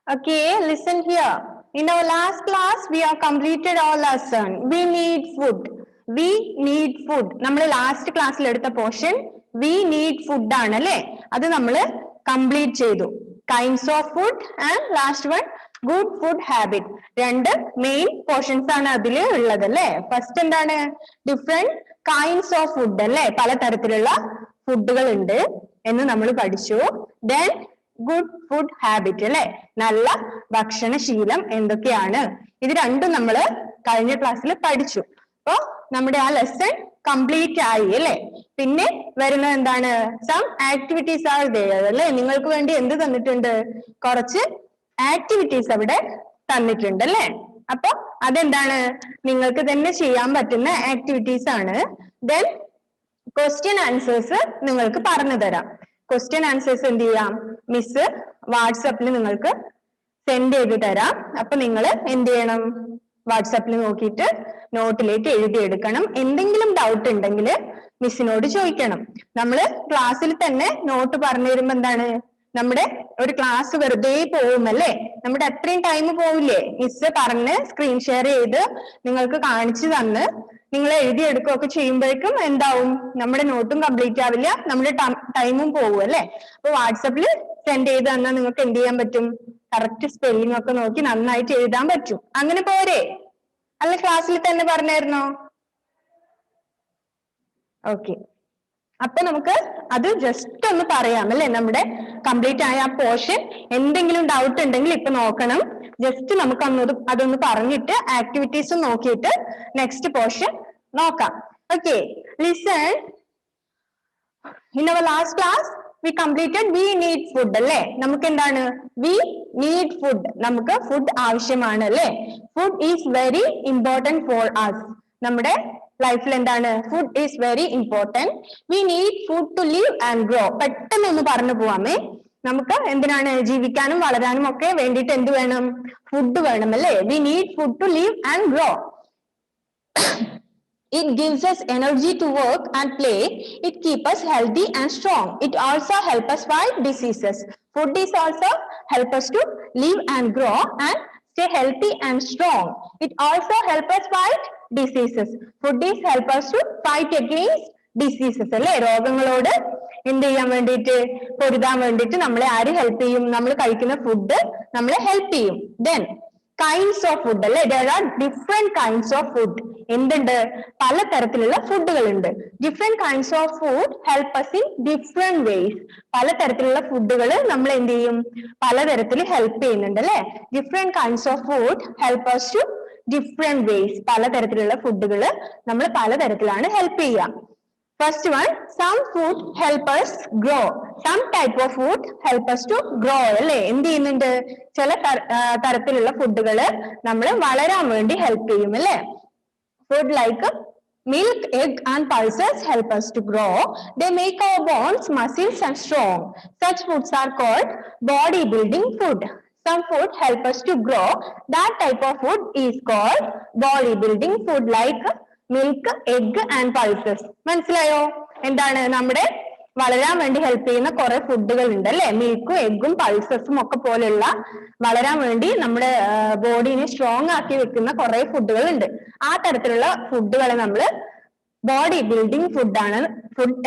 Okay, listen here. In our last class, we have completed our lesson. We need food. We need food. നമ്മൾ last ക്ലാസ്സിൽ എടുത്ത portion we need food ആണ് അല്ലേ? അത് നമ്മൾ complete ചെയ്തു. Kinds of food and last one good food habit. രണ്ട് main portions ആണ് അതിൽ ഉള്ളത് അല്ലേ? ഫസ്റ്റ് എന്താണ്? ഡിഫറെന്റ് കൈൻഡ്സ് ഓഫ് ഫുഡ് അല്ലേ? പലതരത്തിലുള്ള ഫുഡുകൾ ഉണ്ട് എന്ന് നമ്മൾ പഠിച്ചു. Then ഗുഡ് ഫുഡ് ഹാബിറ്റ് അല്ലെ? നല്ല ഭക്ഷണശീലം എന്തൊക്കെയാണ്? ഇത് രണ്ടും നമ്മൾ കഴിഞ്ഞ ക്ലാസ്സിൽ പഠിച്ചു. അപ്പോ നമ്മുടെ ആ ലെസൺ കംപ്ലീറ്റ് ആയി അല്ലെ? പിന്നെ വരുന്നത് എന്താണ്? സം ആക്ടിവിറ്റീസ് ആർ ദേർ അല്ലെ? നിങ്ങൾക്ക് വേണ്ടി എന്ത് തന്നിട്ടുണ്ട്? കുറച്ച് ആക്ടിവിറ്റീസ് അവിടെ തന്നിട്ടുണ്ട് അല്ലെ? അപ്പൊ അതെന്താണ്? നിങ്ങൾക്ക് തന്നെ ചെയ്യാൻ പറ്റുന്ന ആക്ടിവിറ്റീസ് ആണ്. ദെൻ ക്വസ്റ്റ്യൻ ആൻസേഴ്സ് നിങ്ങൾക്ക് പറഞ്ഞു തരാം. ക്വസ്റ്റ്യൻ ആൻസേഴ്സ് എന്ത് ചെയ്യാം? മിസ് വാട്സപ്പിൽ നിങ്ങൾക്ക് സെൻഡ് ചെയ്ത് തരാം. അപ്പൊ നിങ്ങൾ എന്ത് ചെയ്യണം? വാട്സപ്പിൽ നോക്കിയിട്ട് നോട്ടിലേക്ക് എഴുതിയെടുക്കണം. എന്തെങ്കിലും ഡൗട്ട് ഉണ്ടെങ്കിൽ മിസ്സിനോട് ചോദിക്കണം. നമ്മൾ ക്ലാസ്സിൽ തന്നെ നോട്ട് പറഞ്ഞു തരുമ്പോ എന്താണ്? നമ്മുടെ ഒരു ക്ലാസ് വെറുതെ പോകുമല്ലേ? നമ്മുടെ അത്രയും ടൈം പോവില്ലേ? മിസ് പറഞ്ഞ് സ്ക്രീൻ ഷെയർ ചെയ്ത് നിങ്ങൾക്ക് കാണിച്ചു തന്ന് നിങ്ങൾ എഴുതിയെടുക്കുകയൊക്കെ ചെയ്യുമ്പോഴേക്കും എന്താവും? നമ്മുടെ നോട്ടും കംപ്ലീറ്റ് ആവില്ല, നമ്മുടെ ടൈമും പോകും അല്ലെ? അപ്പൊ വാട്സപ്പിൽ സെൻഡ് ചെയ്ത് തന്നാൽ നിങ്ങൾക്ക് എന്ത് ചെയ്യാൻ പറ്റും? കറക്റ്റ് സ്പെല്ലിംഗ് ഒക്കെ നോക്കി നന്നായിട്ട് എഴുതാൻ പറ്റും. അങ്ങനെ പോരെ? അല്ല ക്ലാസ്സിൽ തന്നെ പറഞ്ഞായിരുന്നോ? ഓക്കെ, അപ്പൊ നമുക്ക് അത് ജസ്റ്റ് ഒന്ന് പറയാം അല്ലെ? നമ്മുടെ കംപ്ലീറ്റ് ആയ ആ പോർഷൻ എന്തെങ്കിലും ഡൗട്ട് ഉണ്ടെങ്കിൽ ഇപ്പൊ നോക്കണം. ജസ്റ്റ് നമുക്ക് അതൊന്ന് പറഞ്ഞിട്ട് ആക്ടിവിറ്റീസ് നോക്കിയിട്ട് നെക്സ്റ്റ് പോർഷൻ നോക്കാം. Okay, listen. In our last class we completed we need food അല്ലേ? നമുക്ക് എന്താണ്? we need food. നമുക്ക് ഫുഡ് ആവശ്യമാണ് അല്ലേ? Food is very important for us. നമ്മുടെ ലൈഫിൽ എന്താണ്? Food is very important. we need food to live and grow. പെട്ടെന്ന് ഒന്ന് പറഞ്ഞു പോവാമേ. നമുക്ക് എന്തിനാണ്? ജീവിക്കാനും വളരാനും ഒക്കെ വേണ്ടിയിട്ട് എന്ത് വേണം? ഫുഡ് വേണം അല്ലേ? we need food to live and grow. It gives us energy to work and play. It keeps us healthy and strong. It also helps us fight diseases. Food is also help us to live and grow and stay healthy and strong. It also helps us fight diseases. Food is help us to fight against diseases. അല്ലേ? രോഗങ്ങളോട് എന്ത് ചെയ്യാൻ വേണ്ടിയിട്ട്? പൊരുതാൻ വേണ്ടിയിട്ട് നമ്മളെ ആര് help ചെയ്യും? നമ്മൾ കഴിക്കുന്ന ഫുഡ് നമ്മളെ ഹെൽപ്പ് ചെയ്യും. Then കൈൻഡ്സ് ഓഫ് ഫുഡ് അല്ലെ? there are different kinds of food. എന്തുണ്ട്? പലതരത്തിലുള്ള ഫുഡുകൾ ഉണ്ട്. Different kinds of food help us in different ways. പലതരത്തിലുള്ള ഫുഡുകൾ നമ്മൾ എന്ത് ചെയ്യും? പലതരത്തിൽ ഹെൽപ്പ് ചെയ്യുന്നുണ്ട് അല്ലെ? Different kinds of food help us to different ways. പലതരത്തിലുള്ള ഫുഡുകൾ നമ്മൾ പലതരത്തിലാണ് ഹെൽപ്പ് ചെയ്യുക. First one, some food help us grow. Some type of food help us to grow അല്ലേ? എന്ത് ചെയ്യുന്നുണ്ട്? ചില തരത്തിലുള്ള ഫുഡുകൾ നമ്മൾ വളരാൻ വേണ്ടി ഹെൽപ്പ് ചെയ്യും അല്ലേ? Food like milk, egg and pulses help us to grow. They make our bones, muscles and strong. Such foods are called body building food. Some food help us to grow. That type of food is called body building food like milk, egg and pulses. മനസ്സിലായോ? എന്താണ്? നമ്മുടെ വളരാൻ വേണ്ടി help ചെയ്യുന്ന കുറെ ഫുഡുകൾ ഉണ്ട് അല്ലെ? മിൽക്കും എഗ്ഗും പൾസസും ഒക്കെ പോലെയുള്ള വളരാൻ വേണ്ടി നമ്മുടെ ബോഡിനെ സ്ട്രോങ് ആക്കി വെക്കുന്ന കുറെ ഫുഡുകൾ ഉണ്ട്. ആ തരത്തിലുള്ള ഫുഡുകളെ നമ്മൾ ബോഡി ബിൽഡിംഗ് ഫുഡ്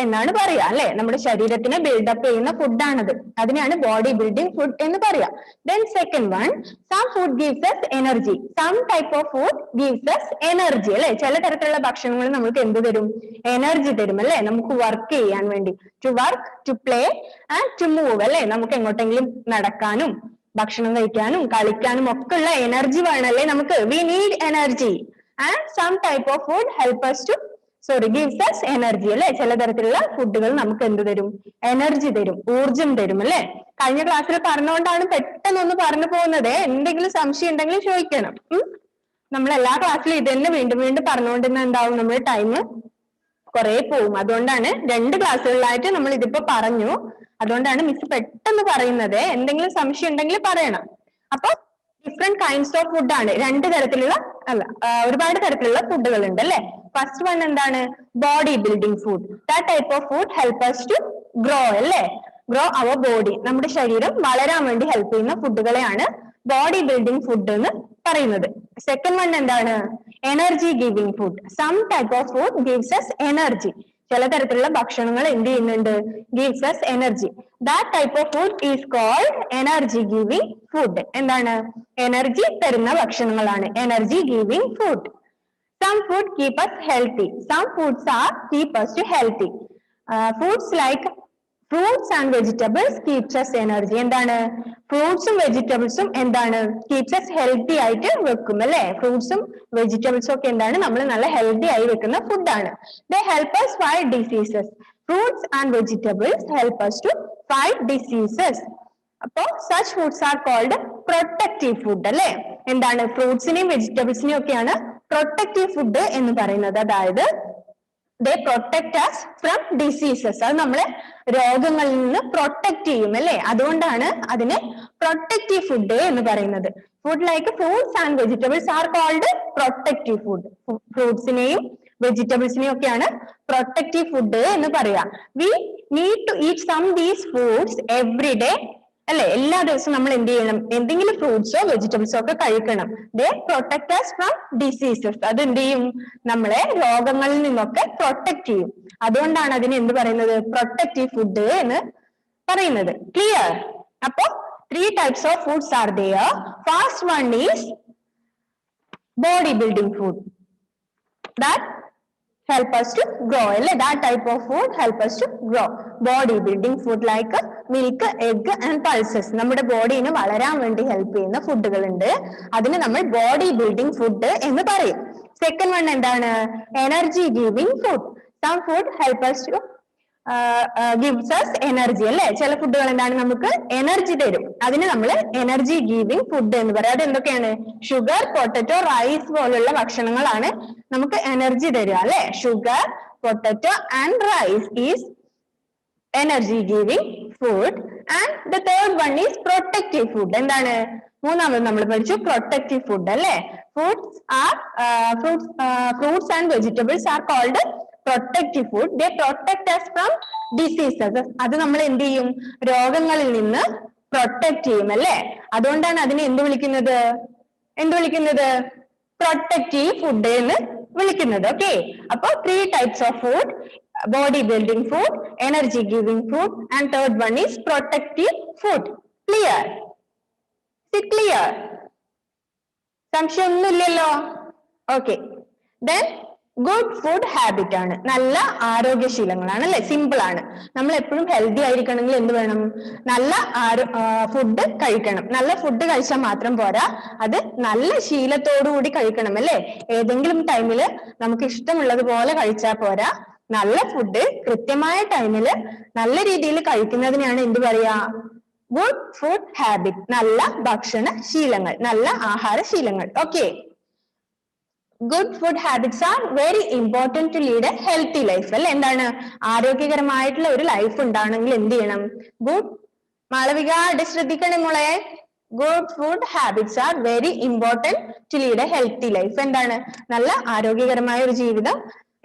എന്നാണ് പറയാ അല്ലെ? നമ്മുടെ ശരീരത്തിനെ ബിൽഡപ്പ് ചെയ്യുന്ന ഫുഡാണത്. അതിനെയാണ് ബോഡി ബിൽഡിംഗ് ഫുഡ് എന്ന് പറയാ. Then second one, some food gives us energy. Some type of food gives us energy അല്ലെ? ചില തരത്തിലുള്ള ഭക്ഷണങ്ങൾ നമുക്ക് എന്ത് തരും? എനർജി തരും അല്ലെ? നമുക്ക് വർക്ക് ചെയ്യാൻ വേണ്ടി. To work, to play and to move അല്ലെ? നമുക്ക് എങ്ങോട്ടെങ്കിലും നടക്കാനും ഭക്ഷണം കഴിക്കാനും കളിക്കാനും ഒക്കെ ഉള്ള എനർജി വേണമല്ലേ നമുക്ക്? We need energy. And some type of food help us to gives us energy അല്ലെ? ചില തരത്തിലുള്ള ഫുഡുകൾ നമുക്ക് എന്ത് തരും? എനർജി തരും, ഊർജം തരും അല്ലെ? കഴിഞ്ഞ ക്ലാസ്സിൽ പറഞ്ഞുകൊണ്ടാണ് പെട്ടെന്നൊന്ന് പറഞ്ഞു പോകുന്നത്. എന്തെങ്കിലും സംശയം ഉണ്ടെങ്കിൽ ചോദിക്കണം. നമ്മൾ എല്ലാ ക്ലാസ്സിലും ഇത് തന്നെ വീണ്ടും വീണ്ടും പറഞ്ഞുകൊണ്ടിരുന്ന എന്താവും? നമ്മുടെ ടൈം കുറെ പോകും. അതുകൊണ്ടാണ് രണ്ട് ക്ലാസ്സുകളിലായിട്ട് നമ്മൾ ഇതിപ്പോ പറഞ്ഞു. അതുകൊണ്ടാണ് മിസ് പെട്ടെന്ന് പറയുന്നത്. എന്തെങ്കിലും സംശയം ഉണ്ടെങ്കിൽ പറയണം. അപ്പൊ ഡിഫറെന്റ് കൈൻഡ്സ് ഓഫ് ഫുഡ് ആണ്. രണ്ട് തരത്തിലുള്ള ഒരുപാട് തരത്തിലുള്ള ഫുഡുകൾ ഉണ്ട് അല്ലെ? ഫസ്റ്റ് വൺ എന്താണ്? Body building food. That type of food help us to grow അല്ലെ? Grow our body. നമ്മുടെ ശരീരം വളരാൻ വേണ്ടി ഹെൽപ്പ് ചെയ്യുന്ന ഫുഡുകളെയാണ് ബോഡി ബിൽഡിംഗ് ഫുഡ് എന്ന് പറയുന്നത്. സെക്കൻഡ് വൺ എന്താണ്? Energy giving food. Some type of food gives us energy. ചില തരത്തിലുള്ള ഭക്ഷണങ്ങൾ എന്ത് ചെയ്യുന്നുണ്ട്? gives us energy. That type of food is called energy giving food. എന്താണ്? എനർജി തരുന്ന ഭക്ഷണങ്ങളാണ് energy giving food. Some food keep us healthy. Some foods are keep us to healthy. Foods like fruits and vegetables keeps us energy. എന്താണ്? ഫ്രൂട്ട്സും വെജിറ്റബിൾസും എന്താണ്? keeps us healthy ആയിട്ട് വെക്കും അല്ലെ? ഫ്രൂട്ട്സും വെജിറ്റബിൾസും ഒക്കെ എന്താണ്? നമ്മൾ നല്ല ഹെൽത്തി ആയി വെക്കുന്ന ഫുഡാണ്. They help us fight diseases. Fruits and vegetables help us to fight diseases. അപ്പോ such foods are called protective food അല്ലെ? എന്താണ്? ഫ്രൂട്ട്സിനെയും വെജിറ്റബിൾസിനെയും ഒക്കെയാണ് പ്രൊട്ടക്റ്റീവ് ഫുഡ് എന്ന് പറയുന്നത്. അതായത് they protect us from diseases. അത് നമ്മളെ രോഗങ്ങളിൽ നിന്ന് പ്രൊട്ടക്ട് ചെയ്യും അല്ലെ? അതുകൊണ്ടാണ് അതിന് പ്രൊട്ടക്റ്റീവ് ഫുഡ് എന്ന് പറയുന്നത്. Food like fruits and vegetables are called protective food. ഫ്രൂട്ട്സിനെയും വെജിറ്റബിൾസിനെയും ഒക്കെയാണ് പ്രൊട്ടക്റ്റീവ് ഫുഡ് എന്ന് പറയാ. We need to eat some these foods every day അല്ലെ? എല്ലാ ദിവസവും നമ്മൾ എന്ത് ചെയ്യണം? എന്തെങ്കിലും ഫ്രൂട്ട്സോ വെജിറ്റബിൾസോ ഒക്കെ കഴിക്കണം. ദേ പ്രൊട്ടക്ട് us ഫ്രം ഡിസീസസ്. അത് എന്ത് ചെയ്യും? നമ്മളെ രോഗങ്ങളിൽ നിന്നൊക്കെ പ്രൊട്ടക്ട് ചെയ്യും. അതുകൊണ്ടാണ് അതിന് എന്ത് പറയുന്നത്? പ്രൊട്ടക്റ്റീവ് ഫുഡ് എന്ന് പറയുന്നത്. ക്ലിയർ? അപ്പോ 3 types of foods are there. First one is body building food that help us to grow അല്ലെ? That type of food help us to grow. Body building food like milk, egg and pulses. നമ്മുടെ ബോഡിനെ വളരാൻ വേണ്ടി help ചെയ്യുന്ന ഫുഡുകൾ ഉണ്ട്. അതിന് നമ്മൾ body building food എന്ന് പറയും. സെക്കൻഡ് വൺ എന്താണ്? Energy giving food. Some food help us to gives us energy അല്ലെ? ചില ഫുഡുകൾ എന്താണ്? നമുക്ക് എനർജി തരും. അതിന് നമ്മൾ എനർജി ഗിവിംഗ് ഫുഡ് എന്ന് പറയും. അത് എന്തൊക്കെയാണ്? ഷുഗർ, പൊട്ടറ്റോ, റൈസ് പോലുള്ള ഭക്ഷണങ്ങളാണ് നമുക്ക് എനർജി തരിക അല്ലെ? Sugar, potato and rice is energy giving food. And the third one is protective food. എന്താണ്? മൂന്നാമത് നമ്മൾ പഠിച്ചു പ്രൊട്ടക്റ്റീവ് ഫുഡ് അല്ലെ? Fruits and vegetables are called protective food. They protect us from diseases. അത് നമ്മൾ എന്ത് ചെയ്യും? രോഗങ്ങളിൽ നിന്ന് പ്രൊട്ടക്ട് ചെയ്യും അല്ലെ? അതുകൊണ്ടാണ് അതിനെ എന്ത് വിളിക്കുന്നത്? പ്രൊട്ടക്റ്റീവ് ഫുഡ് എന്ന് വിളിക്കുന്നത്. ഓക്കെ, അപ്പൊ 3 types of food: body building food, energy giving food, and third one is protective food. Clear? Is it clear? സംശയമൊന്നുമില്ലല്ലോ? Okay, then good food habit ആണ്. നല്ല ആരോഗ്യശീലങ്ങളാണ് അല്ലെ? സിമ്പിൾ ആണ്. നമ്മൾ എപ്പോഴും ഹെൽത്തി ആയിരിക്കണമെങ്കിൽ എന്ത് വേണം? നല്ല ഫുഡ് കഴിക്കണം. നല്ല ഫുഡ് കഴിച്ചാൽ മാത്രം പോരാ, അത് നല്ല ശീലത്തോടു കൂടി കഴിക്കണം അല്ലെ? ഏതെങ്കിലും ടൈമില് നമുക്ക് ഇഷ്ടമുള്ളതുപോലെ കഴിച്ചാൽ പോരാ. നല്ല ഫുഡ് കൃത്യമായ ടൈമില് നല്ല രീതിയിൽ കഴിക്കുന്നതിനാണ് എന്ത് പറയാ? Good food habit. നല്ല ഭക്ഷണ ശീലങ്ങൾ, നല്ല ആഹാര ശീലങ്ങൾ. Okay, good food habits are very important to lead a healthy life അല്ലെ? എന്താണ്? ആരോഗ്യകരമായിട്ടുള്ള ഒരു ലൈഫ് ഉണ്ടാവണമെങ്കിൽ എന്ത് ചെയ്യണം? ഗുഡ് മാളവിക ശ്രദ്ധിക്കണേ മോളെ. Good food habits are very important to lead a healthy life. എന്താണ്? നല്ല ആരോഗ്യകരമായ ഒരു ജീവിതം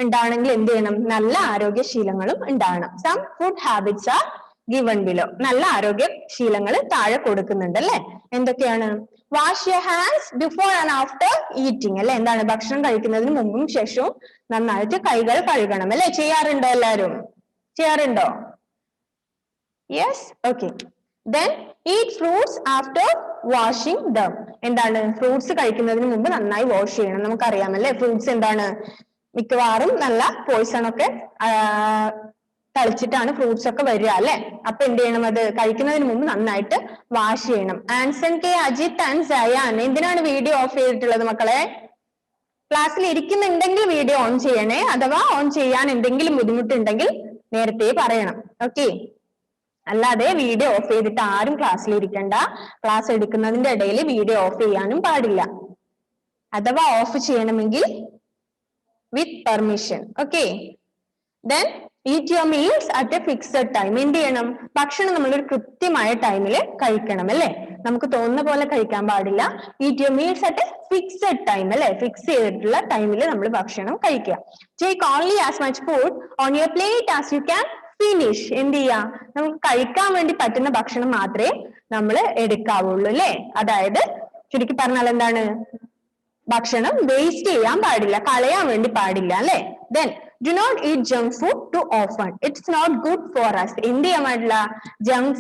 ഉണ്ടാവണമെങ്കിൽ എന്ത് ചെയ്യണം? നല്ല ആരോഗ്യശീലങ്ങളും ഉണ്ടാവണം. Some food habits are given below. നല്ല ആരോഗ്യ ശീലങ്ങൾ താഴെ കൊടുക്കുന്നുണ്ട് അല്ലെ? എന്തൊക്കെയാണ്? Wash your hands before and after eating അല്ലെ? എന്താണ്? ഭക്ഷണം കഴിക്കുന്നതിന് മുമ്പും ശേഷവും നന്നായിട്ട് കൈകൾ കഴുകണം അല്ലെ? ചെയ്യാറുണ്ടോ? എല്ലാരും ചെയ്യാറുണ്ടോ? Yes, okay. Then eat fruits after washing dum. എന്താണ്? ഫ്രൂട്ട്സ് കഴിക്കുന്നതിന് മുമ്പ് നന്നായി വാഷ് ചെയ്യണം. നമുക്കറിയാമല്ലേ ഫ്രൂട്ട്സ് എന്താണ്? മിക്കവാറും നല്ല പോയ്സൺ ഒക്കെ തളിച്ചിട്ടാണ് ഫ്രൂട്ട്സ് ഒക്കെ വരിക അല്ലെ? അപ്പൊ എന്ത് ചെയ്യണം? അത് കഴിക്കുന്നതിന് മുമ്പ് നന്നായിട്ട് വാഷ് ചെയ്യണം. ആൻസൺ കെ, അജിത് ആൻഡ് സയാൻ, എന്തിനാണ് വീഡിയോ ഓഫ് ചെയ്തിട്ടുള്ളത് മക്കളെ? ക്ലാസ്സിൽ ഇരിക്കുന്നുണ്ടെങ്കിൽ വീഡിയോ ഓൺ ചെയ്യണേ. അഥവാ ഓൺ ചെയ്യാൻ എന്തെങ്കിലും ബുദ്ധിമുട്ടുണ്ടെങ്കിൽ നേരത്തെ പറയണം. ഓക്കെ, അല്ലാതെ വീഡിയോ ഓഫ് ചെയ്തിട്ട് ആരും ക്ലാസ്സിൽ ഇരിക്കണ്ട. ക്ലാസ് എടുക്കുന്നതിന്റെ ഇടയിൽ വീഡിയോ ഓഫ് ചെയ്യാനും പാടില്ല. അഥവാ ഓഫ് ചെയ്യണമെങ്കിൽ വിത്ത് permission. Okay, then eat your meals at A fixed time. എന്ത് ചെയ്യണം? ഭക്ഷണം നമ്മളൊരു കൃത്യമായ ടൈമിൽ കഴിക്കണം അല്ലെ? നമുക്ക് തോന്നുന്ന പോലെ കഴിക്കാൻ പാടില്ല. Eat your meals at A fixed time അല്ലെ? ഫിക്സ് ചെയ്തിട്ടുള്ള ടൈമിൽ നമ്മൾ ഭക്ഷണം കഴിക്കുക. Take only as much food on your plate as you can finish. എന്ത് ചെയ്യാ? നമുക്ക് കഴിക്കാൻ വേണ്ടി പറ്റുന്ന ഭക്ഷണം മാത്രമേ നമ്മൾ എടുക്കാവുള്ളൂ അല്ലെ. അതായത് ചുരുക്കി പറഞ്ഞാൽ എന്താണ്, ഭക്ഷണം വേസ്റ്റ് ചെയ്യാൻ പാടില്ല, കളയാൻ വേണ്ടി പാടില്ല അല്ലെ. Then do not eat junk food too often, it's not good for us. എന്ത് ചെയ്യാൻ പാടില്ല, ജങ്ക്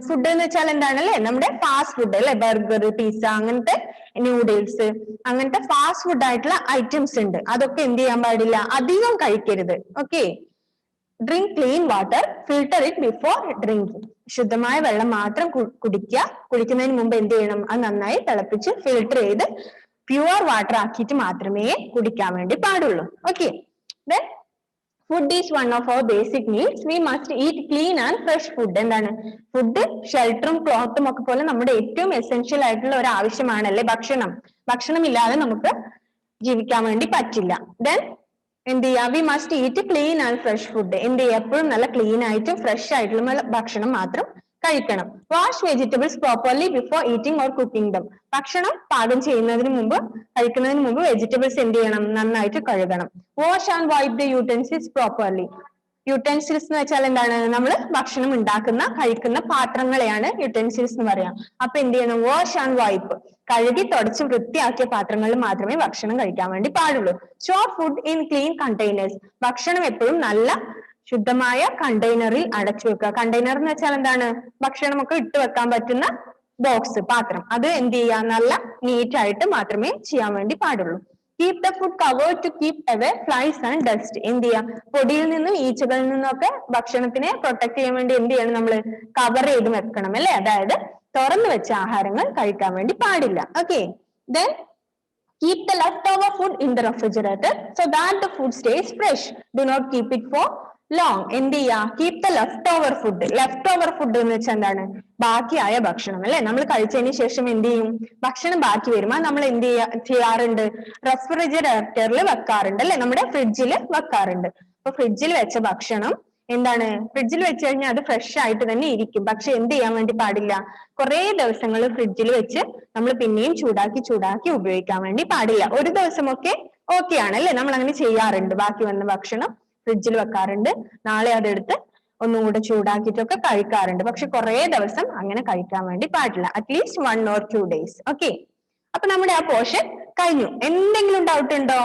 ഫുഡ് എന്ന് വെച്ചാൽ എന്താണ് അല്ലെ, നമ്മുടെ ഫാസ്റ്റ് ഫുഡ് അല്ലെ, ബർഗർ, പിസ്സ, അങ്ങനത്തെ നൂഡിൽസ്, അങ്ങനത്തെ ഫാസ്റ്റ് ഫുഡ് ആയിട്ടുള്ള ഐറ്റംസ് ഉണ്ട്, അതൊക്കെ എന്ത് ചെയ്യാൻ പാടില്ല, അധികം കഴിക്കരുത്. Okay. Drink clean water, filter it before drinking. ശുദ്ധമായ വെള്ളം മാത്രം കുടിക്കുക, കുടിക്കുന്നതിന് മുമ്പ് എന്ത് ചെയ്യണം, അത് നന്നായി തിളപ്പിച്ച് ഫിൽട്ടർ ചെയ്ത് പ്യുവർ വാട്ടർ ആക്കിയിട്ട് മാത്രമേ കുടിക്കാൻ വേണ്ടി പാടുള്ളൂ. Okay. Then food is one of our basic needs. We must eat clean and fresh food. എന്താണ്, ഫുഡ് ഷെൽട്ടറും ക്ലോത്തും ഒക്കെ പോലെ നമ്മുടെ ഏറ്റവും എസെൻഷ്യൽ ആയിട്ടുള്ള ഒരു ആവശ്യമാണല്ലേ ഭക്ഷണം. ഭക്ഷണം ഇല്ലാതെ നമുക്ക് ജീവിക്കാൻ വേണ്ടി പറ്റില്ല. Then എന്ത് ചെയ്യുക, we must eat clean and fresh food. എന്ത് ചെയ്യുക, എപ്പോഴും നല്ല ക്ലീൻ ആയിട്ടും ഫ്രഷ് ആയിട്ടുള്ള ഭക്ഷണം മാത്രം കഴിക്കണം. Wash vegetables properly before eating or cooking dum. ഭക്ഷണം പാകം ചെയ്യുന്നതിന് മുമ്പ്, കഴിക്കുന്നതിന് മുമ്പ് വെജിറ്റബിൾസ് എന്ത് ചെയ്യണം, നന്നായിട്ട് കഴുകണം. Wash and wipe the utensils properly. Utensils എന്ന് വെച്ചാൽ എന്താണ്, നമ്മൾ ഭക്ഷണം ഉണ്ടാക്കുന്ന കഴിക്കുന്ന പാത്രങ്ങളെയാണ് യൂട്ടൻസിൽസ് എന്ന് പറയാം. അപ്പൊ എന്ത് ചെയ്യണം, വാഷ് ആൻഡ് വൈപ്പ്, കഴുകി തുടച്ച് വൃത്തിയാക്കിയ പാത്രങ്ങളിൽ മാത്രമേ ഭക്ഷണം കഴിക്കാൻ വേണ്ടി പാടുള്ളൂ. Store food in clean containers. ഭക്ഷണം എപ്പോഴും നല്ല ശുദ്ധമായ കണ്ടെയ്നറിൽ അടച്ചു വെക്കുക. കണ്ടെയ്നർ എന്ന് വെച്ചാൽ എന്താണ്, ഭക്ഷണമൊക്കെ ഇട്ട് വെക്കാൻ പറ്റുന്ന ബോക്സ്, പാത്രം, അത് എന്ത് ചെയ്യുക, നല്ല നീറ്റ് ആയിട്ട് മാത്രമേ ചെയ്യാൻ വേണ്ടി പാടുള്ളൂ. Keep the food covered to keep away flies and dust. എന്ത് ചെയ്യാം, പൊടിയിൽ നിന്നും ഈച്ചകളിൽ നിന്നൊക്കെ ഭക്ഷണത്തിനെ പ്രൊട്ടക്ട് ചെയ്യാൻ വേണ്ടി എന്ത് ചെയ്യണം, നമ്മൾ കവർ ചെയ്ത് വെക്കണം അല്ലെ. അതായത് തുറന്നു വെച്ച ആഹാരങ്ങൾ കഴിക്കാൻ വേണ്ടി പാടില്ല. Okay. Then keep the leftover food in the refrigerator so that the food stays fresh. Do not keep it for long. എന്ത് ചെയ്യാ, keep the left over food. Left over food എന്ന് വെച്ചാൽ എന്താണ്, ബാക്കിയായ ഭക്ഷണം അല്ലെ. നമ്മൾ കഴിച്ചതിന് ശേഷം എന്ത് ചെയ്യും, ഭക്ഷണം ബാക്കി വരുമ്പോൾ നമ്മൾ എന്ത് ചെയ്യാറുണ്ട്, റെഫ്രിജറേറ്ററിൽ വെക്കാറുണ്ട് അല്ലെ, നമ്മുടെ ഫ്രിഡ്ജിൽ വെക്കാറുണ്ട്. അപ്പൊ ഫ്രിഡ്ജിൽ വെച്ച ഭക്ഷണം എന്താണ്, ഫ്രിഡ്ജിൽ വെച്ച് കഴിഞ്ഞാൽ അത് ഫ്രഷ് ആയിട്ട് തന്നെ ഇരിക്കും. പക്ഷെ എന്ത് ചെയ്യാൻ വേണ്ടി പാടില്ല, കുറെ ദിവസങ്ങൾ ഫ്രിഡ്ജിൽ വെച്ച് നമ്മൾ പിന്നെയും ചൂടാക്കി ഉപയോഗിക്കാൻ വേണ്ടി പാടില്ല. ഒരു ദിവസമൊക്കെ ഓക്കെ ആണ് അല്ലെ, നമ്മൾ അങ്ങനെ ചെയ്യാറുണ്ട്. ബാക്കി വന്ന ഭക്ഷണം ഫ്രിഡ്ജിൽ വെക്കാറുണ്ട്, നാളെ അതെടുത്ത് ഒന്നും കൂടെ ചൂടാക്കിയിട്ടൊക്കെ കഴിക്കാറുണ്ട്. പക്ഷെ കുറെ ദിവസം അങ്ങനെ കഴിക്കാൻ വേണ്ടി പാടില്ല, അറ്റ്ലീസ്റ്റ് 1 or 2 days. ഓക്കെ. അപ്പൊ നമ്മുടെ ആ പോർഷൻ കഴിഞ്ഞു. എന്തെങ്കിലും ഡൗട്ട് ഉണ്ടോ?